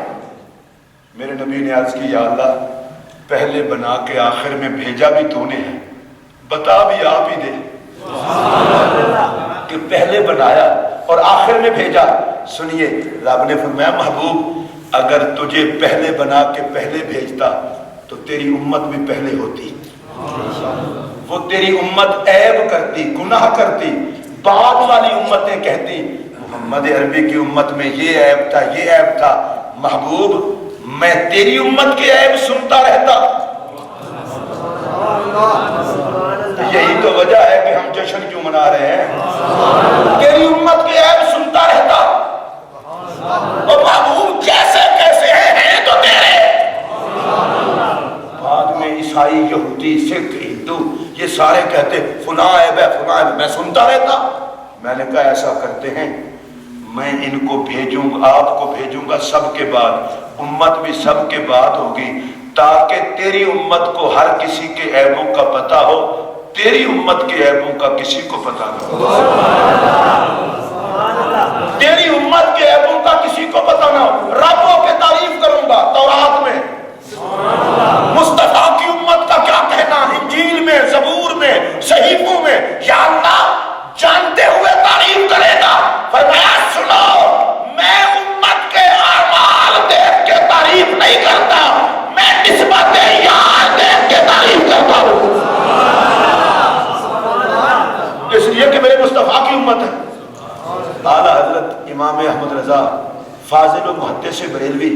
میرے نبی نے عرض کی یا اللہ پہلے بنا کے آخر میں بھیجا بھی تو نے ہے، بتا بھی آپ ہی دے کہ پہلے بنایا اور آخر میں بھیجا. سنیے رب نے فرمایا محبوب اگر تجھے پہلے بنا کے پہلے بھیجتا تو تیری امت بھی پہلے ہوتی. وہ تیری امت عیب کرتی، گناہ کرتی، بعد والی امتیں کہتی محمد عربی کی امت میں یہ عیب تھا یہ عیب تھا. محبوب میں تیری امت کے عیب سنتا رہتا. یہی تو وجہ ہے کہ ہم جشن کیوں منا رہے ہیں. تیری امت کے عیب سنتا رہتا. اور محبوب جیسے کیسے ہیں تو تیرے. بعد میں عیسائی یہودی سکھ ہندو یہ سارے کہتے فلاں عیب ہے فلاں عیب ہے، میں سنتا رہتا. میں نے کہا ایسا کرتے ہیں میں ان کو بھیجوں گا، آپ کو بھیجوں گا سب کے بعد، امت بھی سب کے بعد ہوگی تاکہ تیری امت کو ہر کسی کے عیبوں کا پتہ ہو، تیری امت کے عیبوں کا کسی کو پتہ نہ ہو. تیری امت کے عیبوں کا کسی کو پتہ نہ ہو. ربوں کی تعریف کروں گا تورات میں، مصطفیٰ کی امت کا کیا کہنا انجیل میں، زبور میں، صحیفوں میں. یا اللہ جانتے ہوئے تعریف کرے گا. فرمایا سنو میں امت کے اعمال دیکھ کے تعریف نہیں کرتا، میں نسبت یار دیکھ کے تعریف کرتا ہوں. اس لیے کہ میرے مصطفیٰ کی امت ہے. اعلیٰ حضرت امام احمد رضا فاضل و محدث بریلوی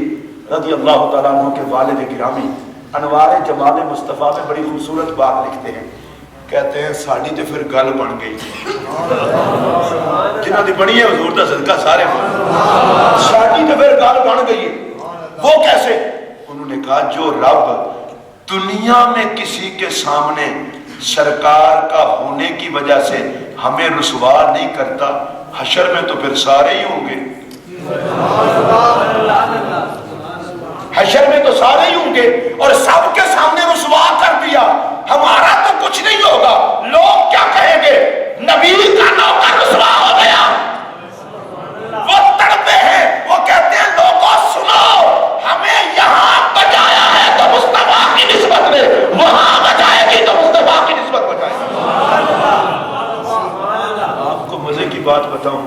رضی اللہ تعالیٰ عنہ کے والد گرامی انوار جمال مصطفیٰ میں بڑی خوبصورت بات لکھتے ہیں. کہتے ہیں ساڑی تے پھر گل بن گئی جنہاں دی بنی ہے حضور دا صدقہ سارے ساڑی تے پھر گل بن گئی. وہ کیسے؟ انہوں نے کہا جو رب دنیا میں کسی کے سامنے سرکار کا ہونے کی وجہ سے ہمیں رسوا نہیں کرتا، حشر میں تو پھر سارے ہی ہوں گے. حشر میں تو سارے ہی ہوں گے اور سب کے سامنے رسوا کر دیا. ہمارا تو کچھ نہیں ہوگا. لوگ کیا کہیں گے؟ نبی کا نوکر رسوا ہو گیا. وہ تڑپے ہیں، وہ کہتے ہیں لوگوں سنو ہمیں یہاں بجایا ہے تو مصطفیٰ کی نسبت میں، وہاں بجائے گی تو مصطفیٰ کی نسبت بجائے گی. آپ کو مزے کی بات بتاؤں،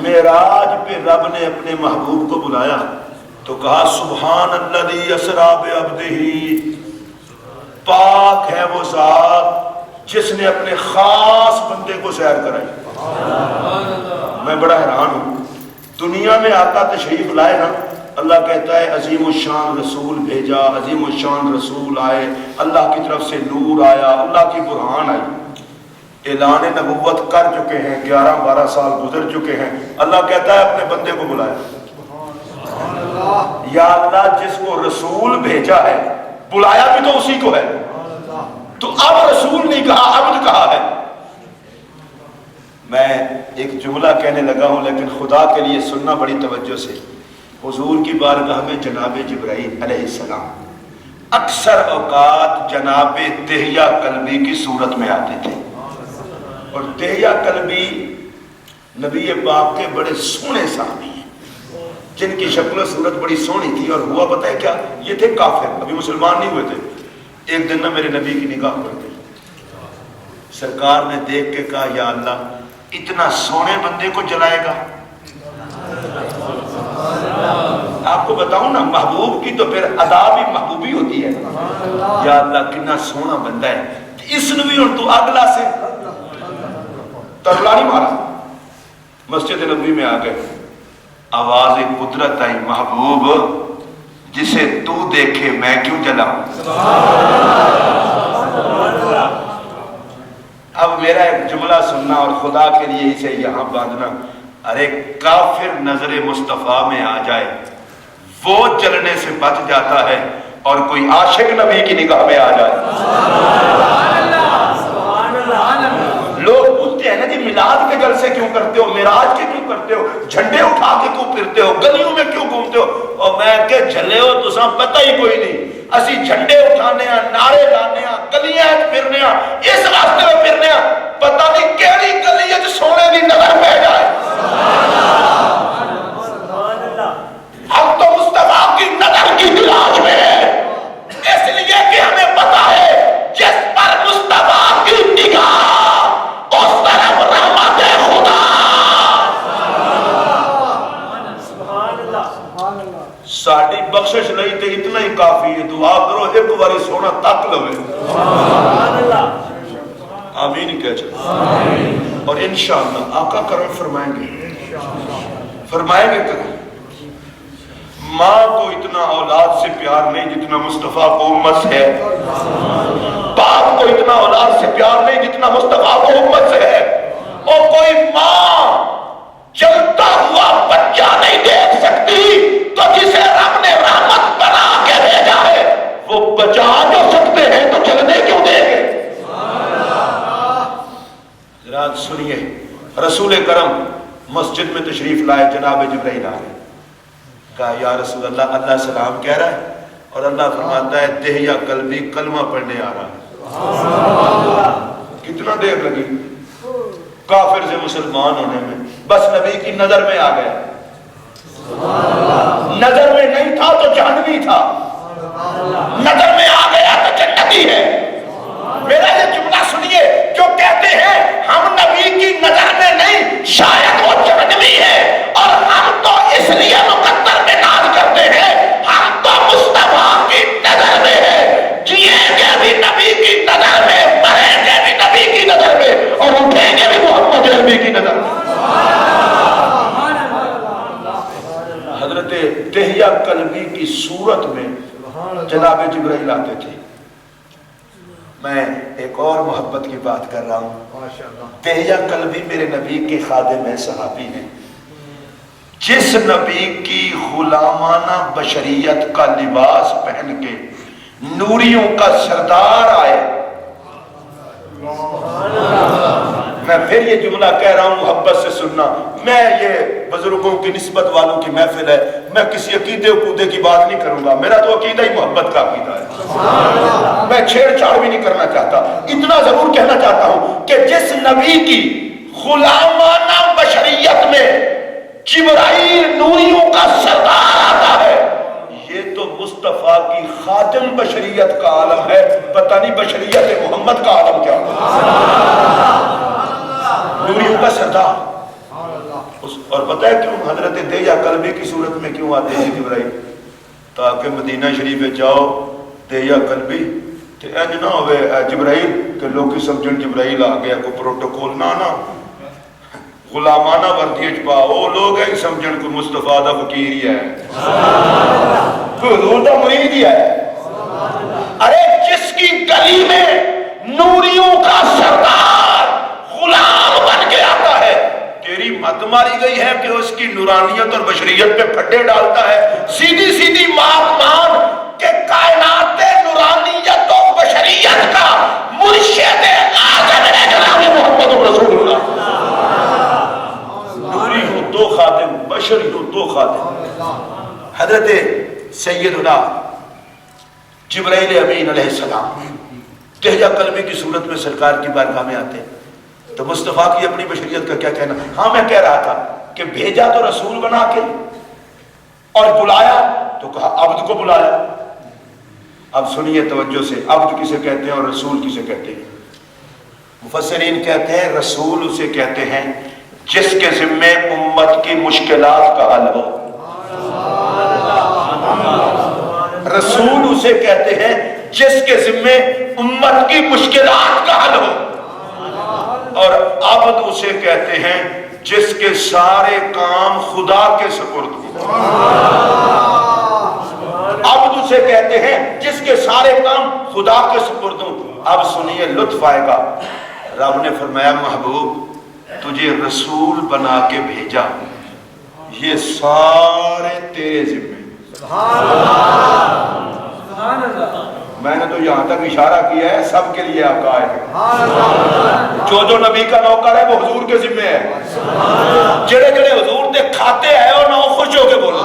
معراج پہ رب نے اپنے محبوب کو بلایا تو کہا سبحان الذی اسریٰ بعبدہ، پاک ہے وہ ذات جس نے اپنے خاص بندے کو سیر کرائی. میں بڑا حیران ہوں، دنیا میں آقا تشریف لائے نا، اللہ کہتا ہے عظیم الشان رسول بھیجا، عظیم الشان رسول آئے، اللہ کی طرف سے نور آیا، اللہ کی برہان آئی. اعلان نبوت کر چکے ہیں، 11-12 سال گزر چکے ہیں، اللہ کہتا ہے اپنے بندے کو بلایا۔ یا اللہ جس کو رسول بھیجا ہے بلایا بھی تو اسی کو ہے، تو اب رسول نہیں کہا، عبد کہا ہے۔ میں ایک جملہ کہنے لگا ہوں لیکن خدا کے لیے سننا بڑی توجہ سے۔ حضور کی بارگاہ میں جناب جبرائیل علیہ السلام اکثر اوقات جناب دہیہ کلبی کی صورت میں آتے تھے، اور دہیہ کلبی نبی پاک کے بڑے سونے صحابی ہیں جن کی شکل و صورت بڑی سونی تھی، اور ہوا پتہ ہے کیا، یہ تھے کافر، ابھی مسلمان نہیں ہوئے تھے۔ ایک دن نہ میرے نبی کی نگاہ پڑ گئی، سرکار نے دیکھ کے کہا یا اللہ اتنا سونے بندے کو جلائے گا؟ آپ کو بتاؤں نا، محبوب کی تو پھر ادا بھی محبوبی ہوتی ہے۔ یا اللہ کتنا سونا بندہ ہے، اس نے بھی تو اگلا سے ترلا نہیں مارا۔ مسجد نبوی میں آ گئے، آواز قدرت آئی، محبوب جسے تو دیکھے میں کیوں جلاؤں؟ اب میرا ایک جملہ سننا اور خدا کے لیے اسے یہاں باندھنا، ارے کافر نظر مصطفیٰ میں آ جائے وہ جلنے سے بچ جاتا ہے، اور کوئی عاشق نبی کی نگاہ میں آ جائے۔ لوگ پوچھتے ہیں نا جی میلاد کے جلسے کیوں کرتے ہو، معراج کے کیوں کرتے ہو، جھنڈے اٹھا کے کیوں پھرتے ہو، گلیوں میں کیوں گھومتے ہو؟ اور میں کہ جھلے ہو تو سب پتہ ہی کوئی نہیں، اسی جھنڈے اٹھانے ہیں، نعرے لانے ہیں، گلیاں پھرنے ہیں، اس راستے میں پھرنے ہیں، پتہ نہیں کیڑی گلی ہے سونے کی نظر پہ جائے۔ ہم تو مصطفیٰ کی نظر کی تلاش میں ہیں، اس لیے کہ ہمیں پتہ ہے جس پر مصطفیٰ کی نگاہ اس طرف رحمت خدا۔ ساڑی بخشش نہیں تے اتنا ہی کافی ہے، دعا کرو ایک باری سونا تک لوے۔ آمین کہہ چاہتے، اور انشاءاللہ آقا کرم فرمائیں گے کرم۔ ماں کو اتنا اولاد سے پیار نہیں جتنا مصطفیٰ کو امت سے ہے، باپ کو اتنا اولاد سے پیار نہیں جتنا مصطفیٰ کو امت سے ہے، اور کوئی ماں جلتا ہوا بچہ نہیں دیکھ سکتی تو جسے رب نے رحمت بنا کے بھیجا ہے وہ بچا جو سکتے ہیں تو جلنے کیوں دیں گے؟ ذرا سنیے، رسول کرم مسجد میں تشریف لائے، جناب جبرائیل آئے، کہا یا رسول اللہ، اللہ سلام کہہ رہا ہے اور اللہ فرماتا ہے دہیہ قلبی کلمہ پڑھنے آ رہا ہے۔ کتنا دیر لگی کافر سے مسلمان ہونے میں، بس نبی کی نظر میں آ گیا، نظر میں نہیں تھا تو جہنمی تھا، نظر میں آ گیا تو جنتی ہے۔ میرا یہ جملہ سنیے، جو کہتے ہیں ہم نبی کی نظر میں نہیں شاید وہ جہنمی ہے، اور ہم تو اس لیے مقدر میں ناز کرتے ہیں ہم تو مصطفیٰ کی نظر میں ہیں، جیئیں گے بھی نبی کی نظر میں، مریں گے بھی نبی کی نظر میں، اور اٹھیں گے بھی محمد نبی کی نظر میں۔ حضرت دہیہ قلبی کی صورت میں جناب جبرائیل آتے تھے۔ میں ایک اور محبت کی بات کر رہا ہوں، دہیہ قلبی میرے نبی کے خادم ہیں، صحابی ہیں، جس نبی کی غلامانہ بشریت کا لباس پہن کے نوریوں کا سردار آئے۔ میں پھر یہ جملہ کہہ رہا ہوں محبت سے سننا، میں یہ بزرگوں کی نسبت والوں کی محفل ہے، میں کسی عقیدے عقودے کی بات نہیں کروں گا، میرا تو عقیدہ ہی محبت کا عقیدہ ہے، میں چھیڑ چھاڑ بھی نہیں کرنا چاہتا، اتنا ضرور کہنا چاہتا ہوں کہ جس نبی کی غلامانہ بشریت میں جبرائیل نوریوں کا سردار آتا ہے، یہ تو مصطفیٰ کی خاتم بشریت کا عالم ہے، پتہ نہیں بشریت محمد کا عالم کیا ہوگا۔ نوریوں کا سردار، اور پتہ ہے کیوں حضرت دہیہ قلبی کی صورت میں کیوں آتے ہیں جبرائیل؟ تاکہ مدینہ شریف جاؤ دہیہ قلبی تو انج نہ ہوئے جبرائیل کہ لوگ سمجھن جبرائیل آ گیا، کوئی پروٹوکول نہ غلامانہ وردی چ پاؤ، وہ لوگ ہیں سمجھن کو مصطفیٰ دا فقیر ہی ہے، کوئی حضور دا مرید ہی ہے۔ ارے جس کی گلی میں نوریوں کا سردار ماری گئی ہے کہ اس کی نورانیت اور بشریت پہ پھٹے ڈالتا ہے. سیدھی سیدھی بات مان کہ کائنات نورانیت و بشریت کا مرشد اعظم ہے جناب محمد رسول اللہ. نوری ہوں تو خاتم، بشری ہوں تو خاتم. حضرت سیدنا جبرائیل امین علیہ السلام دہجہ کلمی کی صورت میں سرکار کی بارگاہ میں آتے تو مصطفیٰ کی اپنی بشریت کا کیا کہنا. ہاں میں کہہ رہا تھا کہ بھیجا تو رسول بنا کے اور بلایا تو کہا عبد کو بلایا. اب سنیے توجہ سے، عبد کسے کہتے ہیں اور رسول کسے کہتے ہیں؟ مفسرین کہتے ہیں رسول اسے کہتے ہیں جس کے ذمے امت کی مشکلات کا حل ہو. رسول اسے کہتے ہیں جس کے ذمے امت کی مشکلات کا حل ہو. اور عبد اسے کہتے ہیں جس کے سارے کام خدا کے سپرد ہو. عبد اسے کہتے ہیں جس کے سارے کام خدا کے سپرد ہو. اب سنیے لطف آئے گا. رب نے فرمایا محبوب تجھے رسول بنا کے بھیجا، یہ سارے تیرے ذمے. میں نے تو یہاں تک اشارہ کیا ہے سب کے لیے آپ کا ہے. جو نبی کا نوکر ہے وہ حضور کے ذمے ہے. جڑے جڑے حضور دے کھاتے ہیں اور نہ خوش ہو کے بولو.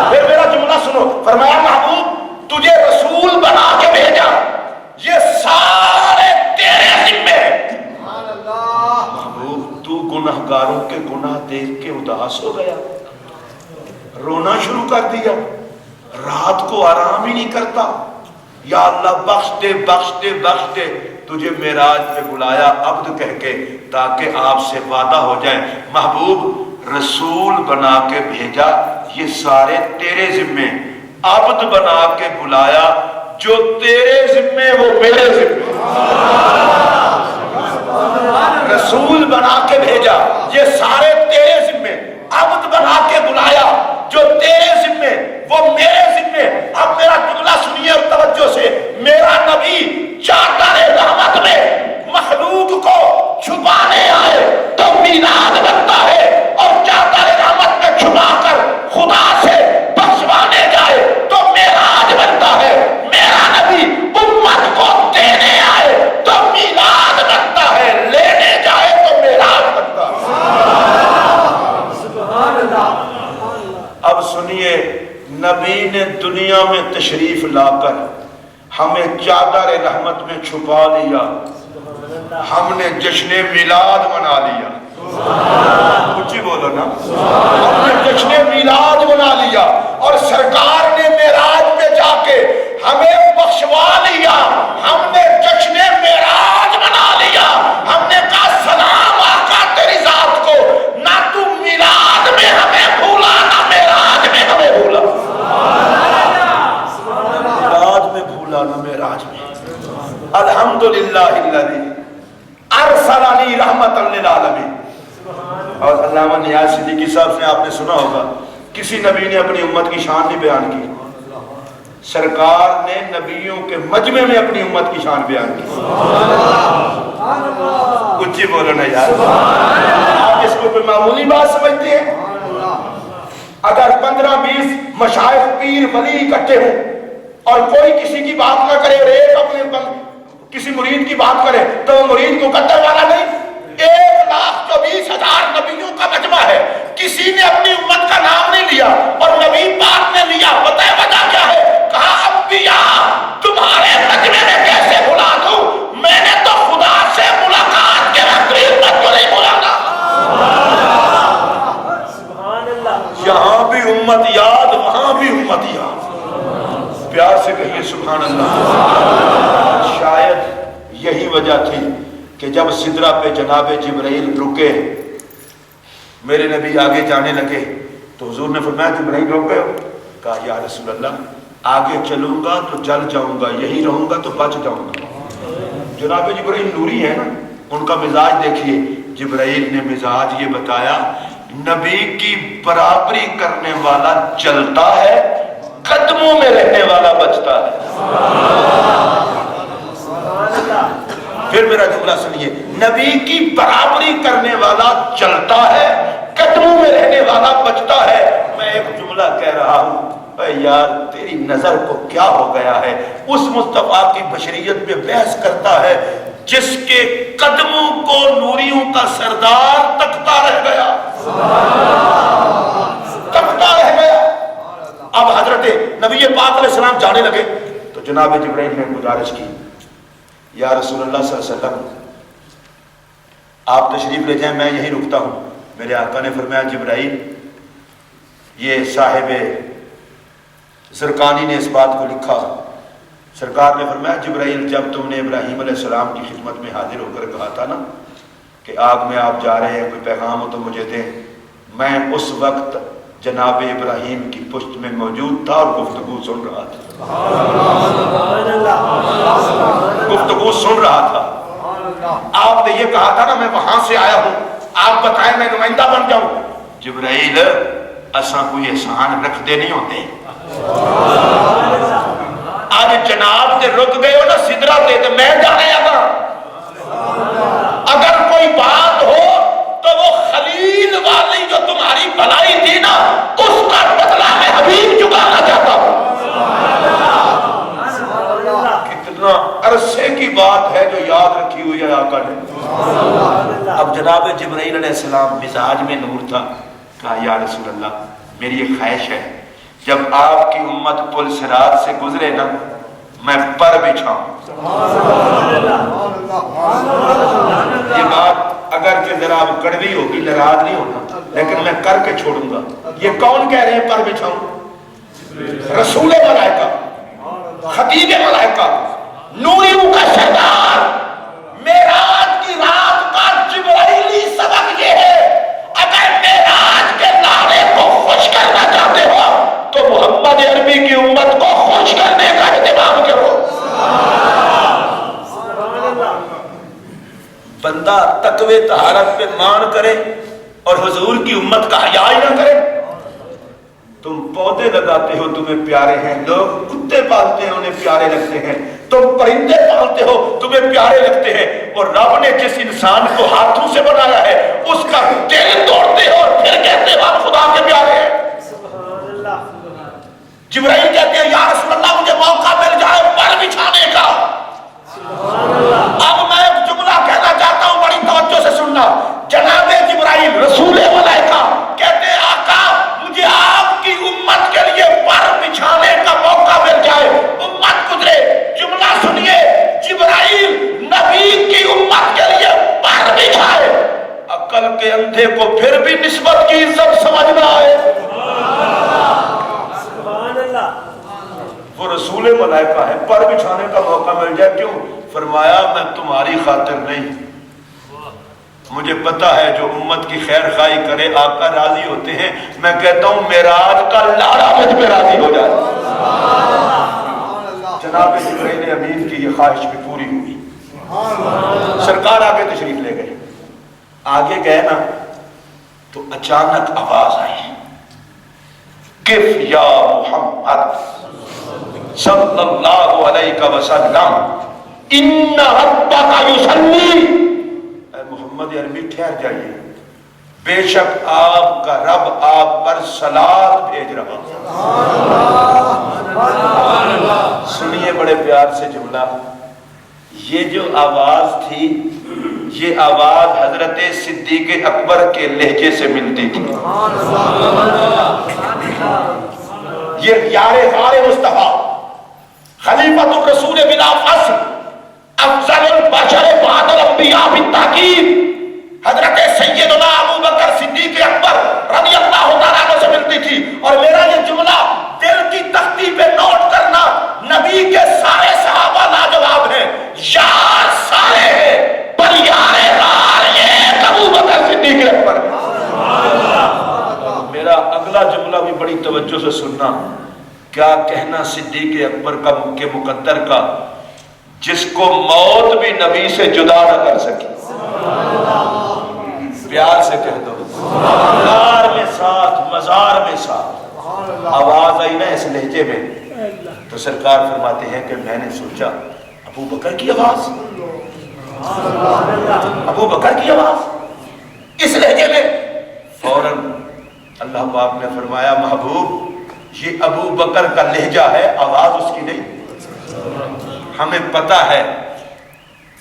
پھر میرا جملہ سنو. فرمایا محبوب تجھے رسول بنا کے بھیجا، یہ سارے تیرے ذمے. محبوب تو گناہگاروں کے گناہ دیکھ کے اداس ہو گیا، رونا شروع کر دیا، رات کو آرام ہی نہیں کرتا. یا اللہ بخش دے بخش دے بخش دے. تجھے معراج پہ بلایا عبد کہہ کے تاکہ آپ سے وعدہ ہو جائے. محبوب رسول بنا کے بھیجا، یہ سارے تیرے ذمے. عبد بنا کے بلایا، جو تیرے ذمے وہ میرے ذمے. رسول بنا کے بھیجا، یہ سارے تیرے ذمے. عبد بنا کے بلایا، جو تیرے ذمے وہ میرے ذمے. اب میرا جملہ سنیے اور توجہ سے. میرا نبی چادر رحمت میں مخلوق کو چھپانے آئے تو میلاد بنتا ہے، اور چادر رحمت میں چھپا کر خدا سے بخشوانے جائے تو معراج بنتا ہے. میرا نبی امت کو دینے آئے تو میلاد بنتا ہے، لینے جائے تو معراج بنتا ہے. اب سنیے، نبی نے دنیا میں تشریف لا کر ہمیں چادر رحمت میں چھپا لیا. ہم نے جشن میلاد منا لیا. کچھ ہی بولو نا. ہم نے جشن میلاد منا لیا اور سرکار نے معراج پہ جا کے ہمیں بخشوا لیا. ہم نے جشن معراج منا لیا. ہم نے کہا سلام آقا تیری ذات کو، نہ تو میلاد میں ہمیں بھولا نہ معراج میں ہمیں بھولا. میلاد میں بھولا نہ معراج میں. الحمدللہ الذی ارسلنی رحمتا للعالمین. اور علامہ نیاز صدیقی صاحب سے آپ نے سنا ہوگا کسی نبی نے اپنی امت کی شان نہیں بیان کی، سرکار نے نبیوں کے مجمع میں اپنی امت کی شان بیان کی. کچھ ہی بولو نا یار. آپ اس کو کوئی معمولی بات سمجھتے ہیں؟ اگر 15-20 مشائخ پیر ولی اکٹھے ہوں اور کوئی کسی کی بات نہ کرے اور ایک اپنے کسی مرید کی بات کرے تو وہ مرید مقدر والا نہیں. 1,24,000 نبیوں کا مجمع ہے، کسی نے اپنی امت کا نام نہیں لیا اور نبی پاک نے لیا. پتہ ہے وجہ کیا ہے؟ کہا انبیاء تمہارے مجمع میں کیسے بلا دوں؟ میں نے تو خدا سے ملاقات کے وقت امت کو نہیں بلانا. یہاں بھی امت یاد، وہاں بھی امت یاد. پیار سے کہیے سبحان اللہ. شاید یہی وجہ تھی کہ جب سدرہ پہ جناب جبرائیل رکے، میرے نبی آگے جانے لگے تو حضور نے فرمایا جبرائیل رک گئے ہو؟ کہا یا رسول اللہ آگے چلوں گا تو جل جاؤں گا، یہی رہوں گا تو بچ جاؤں گا. جناب جبرائیل نوری ہے نا، ان کا مزاج دیکھیے. جبرائیل نے مزاج یہ بتایا، نبی کی برابری کرنے والا چلتا ہے، قدموں میں رہنے والا بچتا ہے. پھر میرا جملہ سنیے. نبی کی برابری کرنے والا چلتا ہے، قدموں میں رہنے والا بچتا ہے۔ میں ایک جملہ کہہ رہا ہوں، اے یار تیری نظر کو کیا ہو گیا ہے؟ اس مصطفیٰ کی بشریت پہ بحث کرتا ہے جس کے قدموں کو نوریوں کا سردار تکتا رہ گیا، تکتا رہ گیا۔ اب حضرت نبی پاک علیہ السلام جانے لگے تو جناب جبرائیل نے گزارش کی، یا رسول اللہ صلی اللہ علیہ وسلم آپ تشریف لے جائیں، میں یہیں رکتا ہوں۔ میرے آقا نے فرمایا جبرائیل، یہ صاحب زرقانی نے اس بات کو لکھا۔ سرکار نے فرمایا جبرائیل، جب تم نے ابراہیم علیہ السلام کی خدمت میں حاضر ہو کر کہا تھا نا کہ آگ میں آپ جا رہے ہیں، کوئی پیغام ہو تو مجھے دیں، میں اس وقت جناب ابراہیم کی پشت میں موجود تھا اور گفتگو سن رہا تھا، گفتگو سن رہا تھا۔ آپ نے یہ کہا تھا نا میں وہاں سے آیا ہوں، آپ بتائیں میں نمائندہ بن جاؤں۔ جبرائیل، اساں کوئی احسان رکھ دے نہیں ہوتے، آج جناب تے رک گئے ہو نا سدرہ تے میں جانے آگا۔ اگر کوئی بات ہو تو وہ خلیل والی جو تمہاری بھلائی تھی نا، اس کا بدلہ میں حبیب چکانا چاہتا ہوں۔ کتنا عرصے کی بات ہے جو یاد رکھی ہوئی ہے آقا نے۔ اب جناب جبرائیل علیہ السلام مزاج میں نور تھا، کہا یا رسول اللہ میری ایک خواہش ہے، جب آپ کی امت پل صراط سے گزرے نا میں پر بچھاؤں۔ یہ بات اگرچہ ذرا اب کڑوی ہوگی، ناراض نہیں ہونا، لیکن میں کر کے چھوڑوں گا۔ یہ کون کہہ رہے ہیں پر بچھاؤں؟ رسول ملائکہ، خطیب ملائکہ، نوریوں کا سردار، معراج کی رات کا جبرائیلی سبق یہ ہے، اگر معراج کے نعرے کو خوش کرنا چاہتے ہو تو محمد عربی کی امت کو خوش کرنے کا اہتمام کرو۔ بندہ تقوی طہارت پہ مان کرے اور حضور کی امت کا حیا ہی نہ کرے۔ تم پودے لگاتے ہو تمہیں پیارے ہیں، لوگ کتے پالتے ہیں انہیں پیارے لگتے ہیں، تم پرندے پالتے ہو تمہیں پیارے لگتے ہیں، اور رب نے جس انسان کو ہاتھوں سے بنایا ہے اس کا دل توڑتے ہو اور پھر کہتے ہو آپ خدا کے پیارے ہیں۔ جبرائیل کہتے ہیں یا رسول اللہ مجھے موقع مل جائے پر بچھانے کا۔ اب میں ایک جملہ کہنا چاہتا ہوں، بڑی توجہ سے سننا۔ جناب جبرائیل رسول ملائکہ کہتے ہیں آقا مجھے آپ کی امت کے لیے پر بچھانے کا موقع مل جائے، امت گزرے۔ جملہ سنیے، جبرائیل نبی کی امت کے لیے پر بچھائے۔ عقل کے اندھے کو پھر بھی نسبت کی عزت سمجھنا ہے۔ وہ رسول ملائکہ ہے، پر بچھانے کا موقع مل جائے کیوں؟ فرمایا میں تمہاری خاطر نہیں، مجھے پتا ہے جو امت کی خیر خواہی کرے آقا راضی ہوتے ہیں۔ میں کہتا ہوں معراج کا لاڑا مجھ پہ راضی ہو جائے۔ جناب جبرائیل امین کی یہ خواہش بھی پوری ہوئی۔ سرکار آگے تشریف لے گئے، آگے گئے نا تو اچانک آواز آئی، کف یا محمد صلی اللہ علیہ وسلم ان ربک یصلی، اے محمد عربی ٹھہر جائیے، بے شک آپ کا رب آپ پر صلات بھیج رہا ہے۔ سنیے بڑے پیار سے جملہ، یہ جو آواز تھی یہ آواز حضرت صدیق اکبر کے لہجے سے ملتی تھی۔ یہ یار غار مصطفیٰ، خلیفۃ الرسول بلا فصل، افضل البشر بعد الانبیاء بالتحقیق، حضرت سیدنا ابو بکر صدیق اکبر رضی اللہ تعالیٰ عنہ سے ملتی تھی۔ اور میرا یہ جملہ دل کی تختی پہ نوٹ کرنا، نبی کے سارے صحابہ لاجواب ہیں، یار سارے ہیں، پر یار غار یہ ابو بکر صدیق اکبر۔ میرا اگلا جملہ بھی بڑی توجہ سے سننا، کیا کہنا صدیق اکبر کا کے مقدر کا، جس کو موت بھی نبی سے جدا نہ کر سکی۔ پیار سے کہہ دو، غار میں ساتھ، مزار میں ساتھ۔ آواز آئی نا اس لہجے میں تو سرکار فرماتے ہیں کہ میں نے سوچا ابو بکر کی آواز، ابو بکر کی آواز اس لہجے میں، فوراً اللہ پاک نے فرمایا محبوب یہ ابو بکر کا لہجہ ہے، آواز اس کی نہیں، ہمیں پتا ہے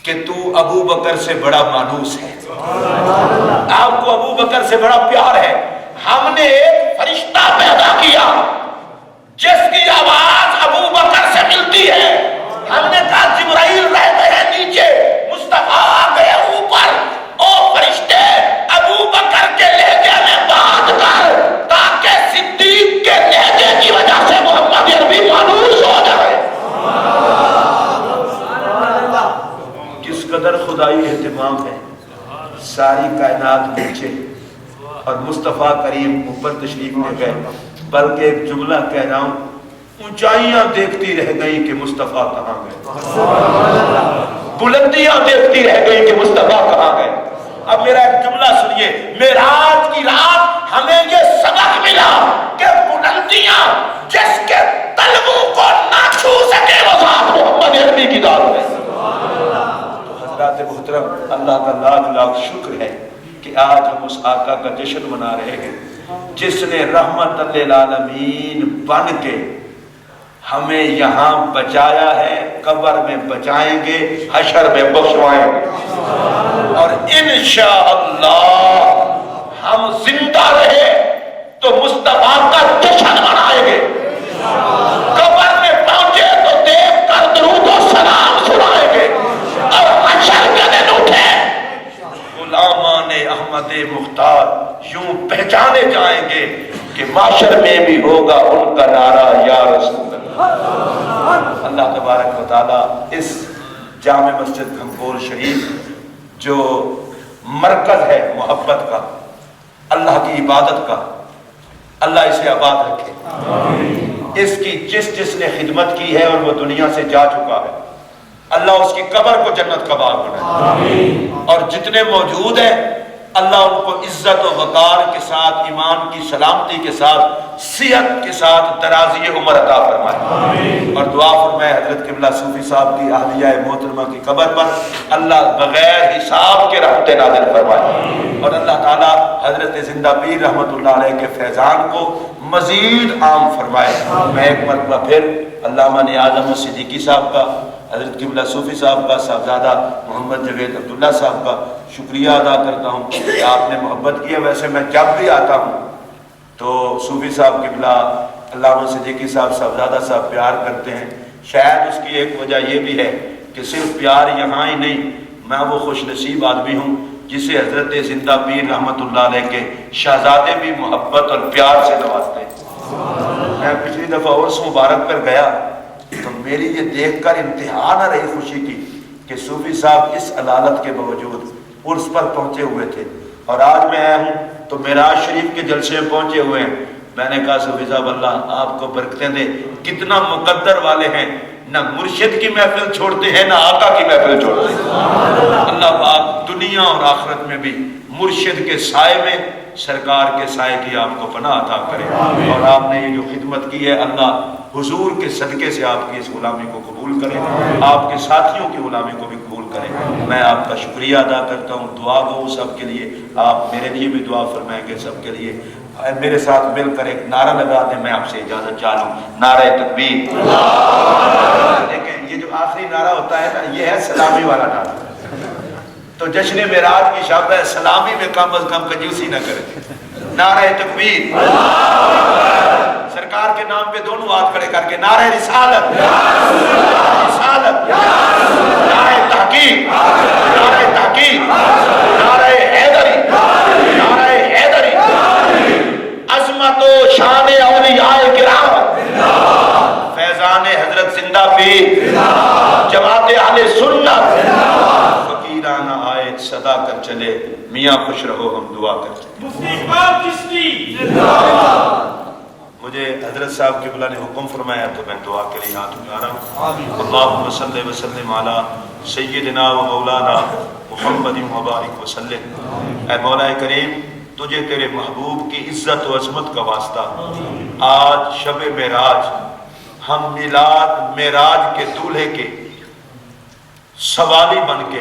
کہ تو ابو بکر سے بڑا مانوس ہے، آپ کو ابو بکر سے بڑا پیار ہے، ہم نے ایک فرشتہ پیدا کیا جس کی آواز ابو بکر سے ملتی ہے، ہم نے کہا جبرائیل رہتے ہیں نیچے، مصطفیٰ آ گئے اوپر، او فرشتے ابو بکر کے لہجے میں بات کر تاکہ صدیق کے لہجے کی وجہ سے محمد عربی مانوس ہو جائے۔ کس قدر خدائی اہتمام ہے، ساری کائنات نیچے اور مصطفیٰ کریم اوپر تشریف لے گئے، بلکہ ایک جملہ کہہ رہا ہوں، اونچائیاں دیکھتی رہ گئی کہ مصطفیٰ کہاں گئے، بلندیاں دیکھتی رہ گئی کہ مصطفیٰ کہاں گئے۔ اب میرا ایک جملہ سنیے، معراج کی رات ہمیں یہ سبق ملا کہ بلندیاں جس کے تلووں کو نہ چھو سکے وہ ذات محمد عربی کی ذات ہے۔ تو حضرات محترم، اللہ کا لاکھ لاکھ شکر ہے کہ آج ہم اس آقا کا جشن منا رہے ہیں جس نے رحمت للعالمین بن کے ہمیں یہاں بچایا ہے، قبر میں بچائیں گے، حشر میں بخشوائیں گے، اور انشاءاللہ ہم زندہ رہے تو مصطفیٰ کا جشن منائیں گے، قبر میں پہنچے تو دیکھ کر درود و سلام سنائیں گے، اور حشر کے دن اٹھے غلامان احمد مختار یوں پہچانے جائیں گے کہ معاشر میں بھی ہوگا ان کا نعرہ یا رسول اللہ۔ اللہ تبارک و تعالیٰ اس جامع مسجد گھمپور شریف جو مرکز ہے محبت کا، اللہ کی عبادت کا، اللہ اسے آباد رکھے، اس کی جس نے خدمت کی ہے اور وہ دنیا سے جا چکا ہے، اللہ اس کی قبر کو جنت کا باغ بنائے، اور جتنے موجود ہیں اللہ ان کو عزت و وقار کے ساتھ، ایمان کی سلامتی کے ساتھ، صحت کے ساتھ درازی عمر عطا فرمائے، اور دعا فرمائے حضرت قبلہ صوفی صاحب کی اہلیہ محترمہ کی قبر پر اللہ بغیر حساب کے رحمت نازل فرمائے، اور اللہ تعالیٰ حضرت زندہ پیر رحمت اللہ علیہ کے فیضان کو مزید عام فرمائے۔ میں ایک مرتبہ پھر علامہ اعظم صدیقی صاحب کا، حضرت قبلہ صوفی صاحب کا، صاحبزادہ محمد جاوید عبداللہ صاحب کا شکریہ ادا کرتا ہوں کہ آپ نے محبت کی ہے۔ ویسے میں جب بھی آتا ہوں تو صوفی صاحب قبلہ، علامہ صدیقی صاحب، صاحبزادہ صاحب پیار کرتے ہیں، شاید اس کی ایک وجہ یہ بھی ہے کہ صرف پیار یہاں ہی نہیں، میں وہ خوش نصیب آدمی ہوں جسے حضرت زندہ پیر رحمت اللہ علیہ کے شہزادے بھی محبت اور پیار سے نوازتے ہیں۔ میں پچھلی دفعہ عرس مبارک پر گیا تو میری یہ دیکھ کر انتہا نہ رہی خوشی کی کہ صوفی صاحب اس علالت کے باوجود عرس پر پہنچے ہوئے تھے، اور آج میں آیا ہوں تو معراج شریف کے جلسے میں پہنچے ہوئے ہیں۔ میں نے کہا صوفی صاحب اللہ آپ کو برکتیں دے، کتنا مقدر والے ہیں، نہ مرشد کی محفل چھوڑتے ہیں نہ آقا کی محفل چھوڑتے ہیں۔ اللہ پاک دنیا اور آخرت میں بھی مرشد کے سائے میں سرکار کے سائے کی آپ کو پناہ عطا کرے، اور آپ نے یہ جو خدمت کی ہے اللہ حضور کے صدقے سے آپ کی اس غلامی کو قبول کرے، آپ کے ساتھیوں کی غلامی کو بھی قبول کرے۔ میں آپ کا شکریہ ادا کرتا ہوں، دعا گو سب کے لیے، آپ میرے لیے بھی دعا فرمائیں گے سب کے لیے۔ میرے ساتھ مل کر ایک نعرہ لگا دیں، میں آپ سے اجازت چاہوں، نعرہ تکبیر۔ لیکن یہ جو آخری نعرہ ہوتا ہے نا، یہ ہے سلامی والا نعرہ، تو جشن معراج کی شب ہے، سلامی میں کم از کم کنجوسی نہ کرے۔ نعرہ تکبیر، سرکار کے نام پہ دونوں ہاتھ کھڑے کر کے نعرہ رسالت، رسالت، نعرہ تحقیق، نعرہ تحقیق، نعرہ حیدری، نعرہ حیدری، عظمت و شان اولیاء کرام، فیضان حضرت زندہ پیر، جماعت اہل سنت، فقیرانہ آیت صدا کر چلے، میاں خوش رہو ہم دعا کرتے ہیں۔ مفتی اقبال چشتی مجھے حضرت صاحب قبلہ نے حکم فرمایا تو میں دعا کے لیے ہاتھ اٹھا رہا ہوں۔ اللہم صلی وسلم علی سیدنا و مولانا محمد مبارک وسلم۔ اے مولا کریم، تجھے تیرے محبوب کی عزت و عظمت کا واسطہ آج شب معراج ہم میلاد معراج کے دولہے کے سوالی بن کے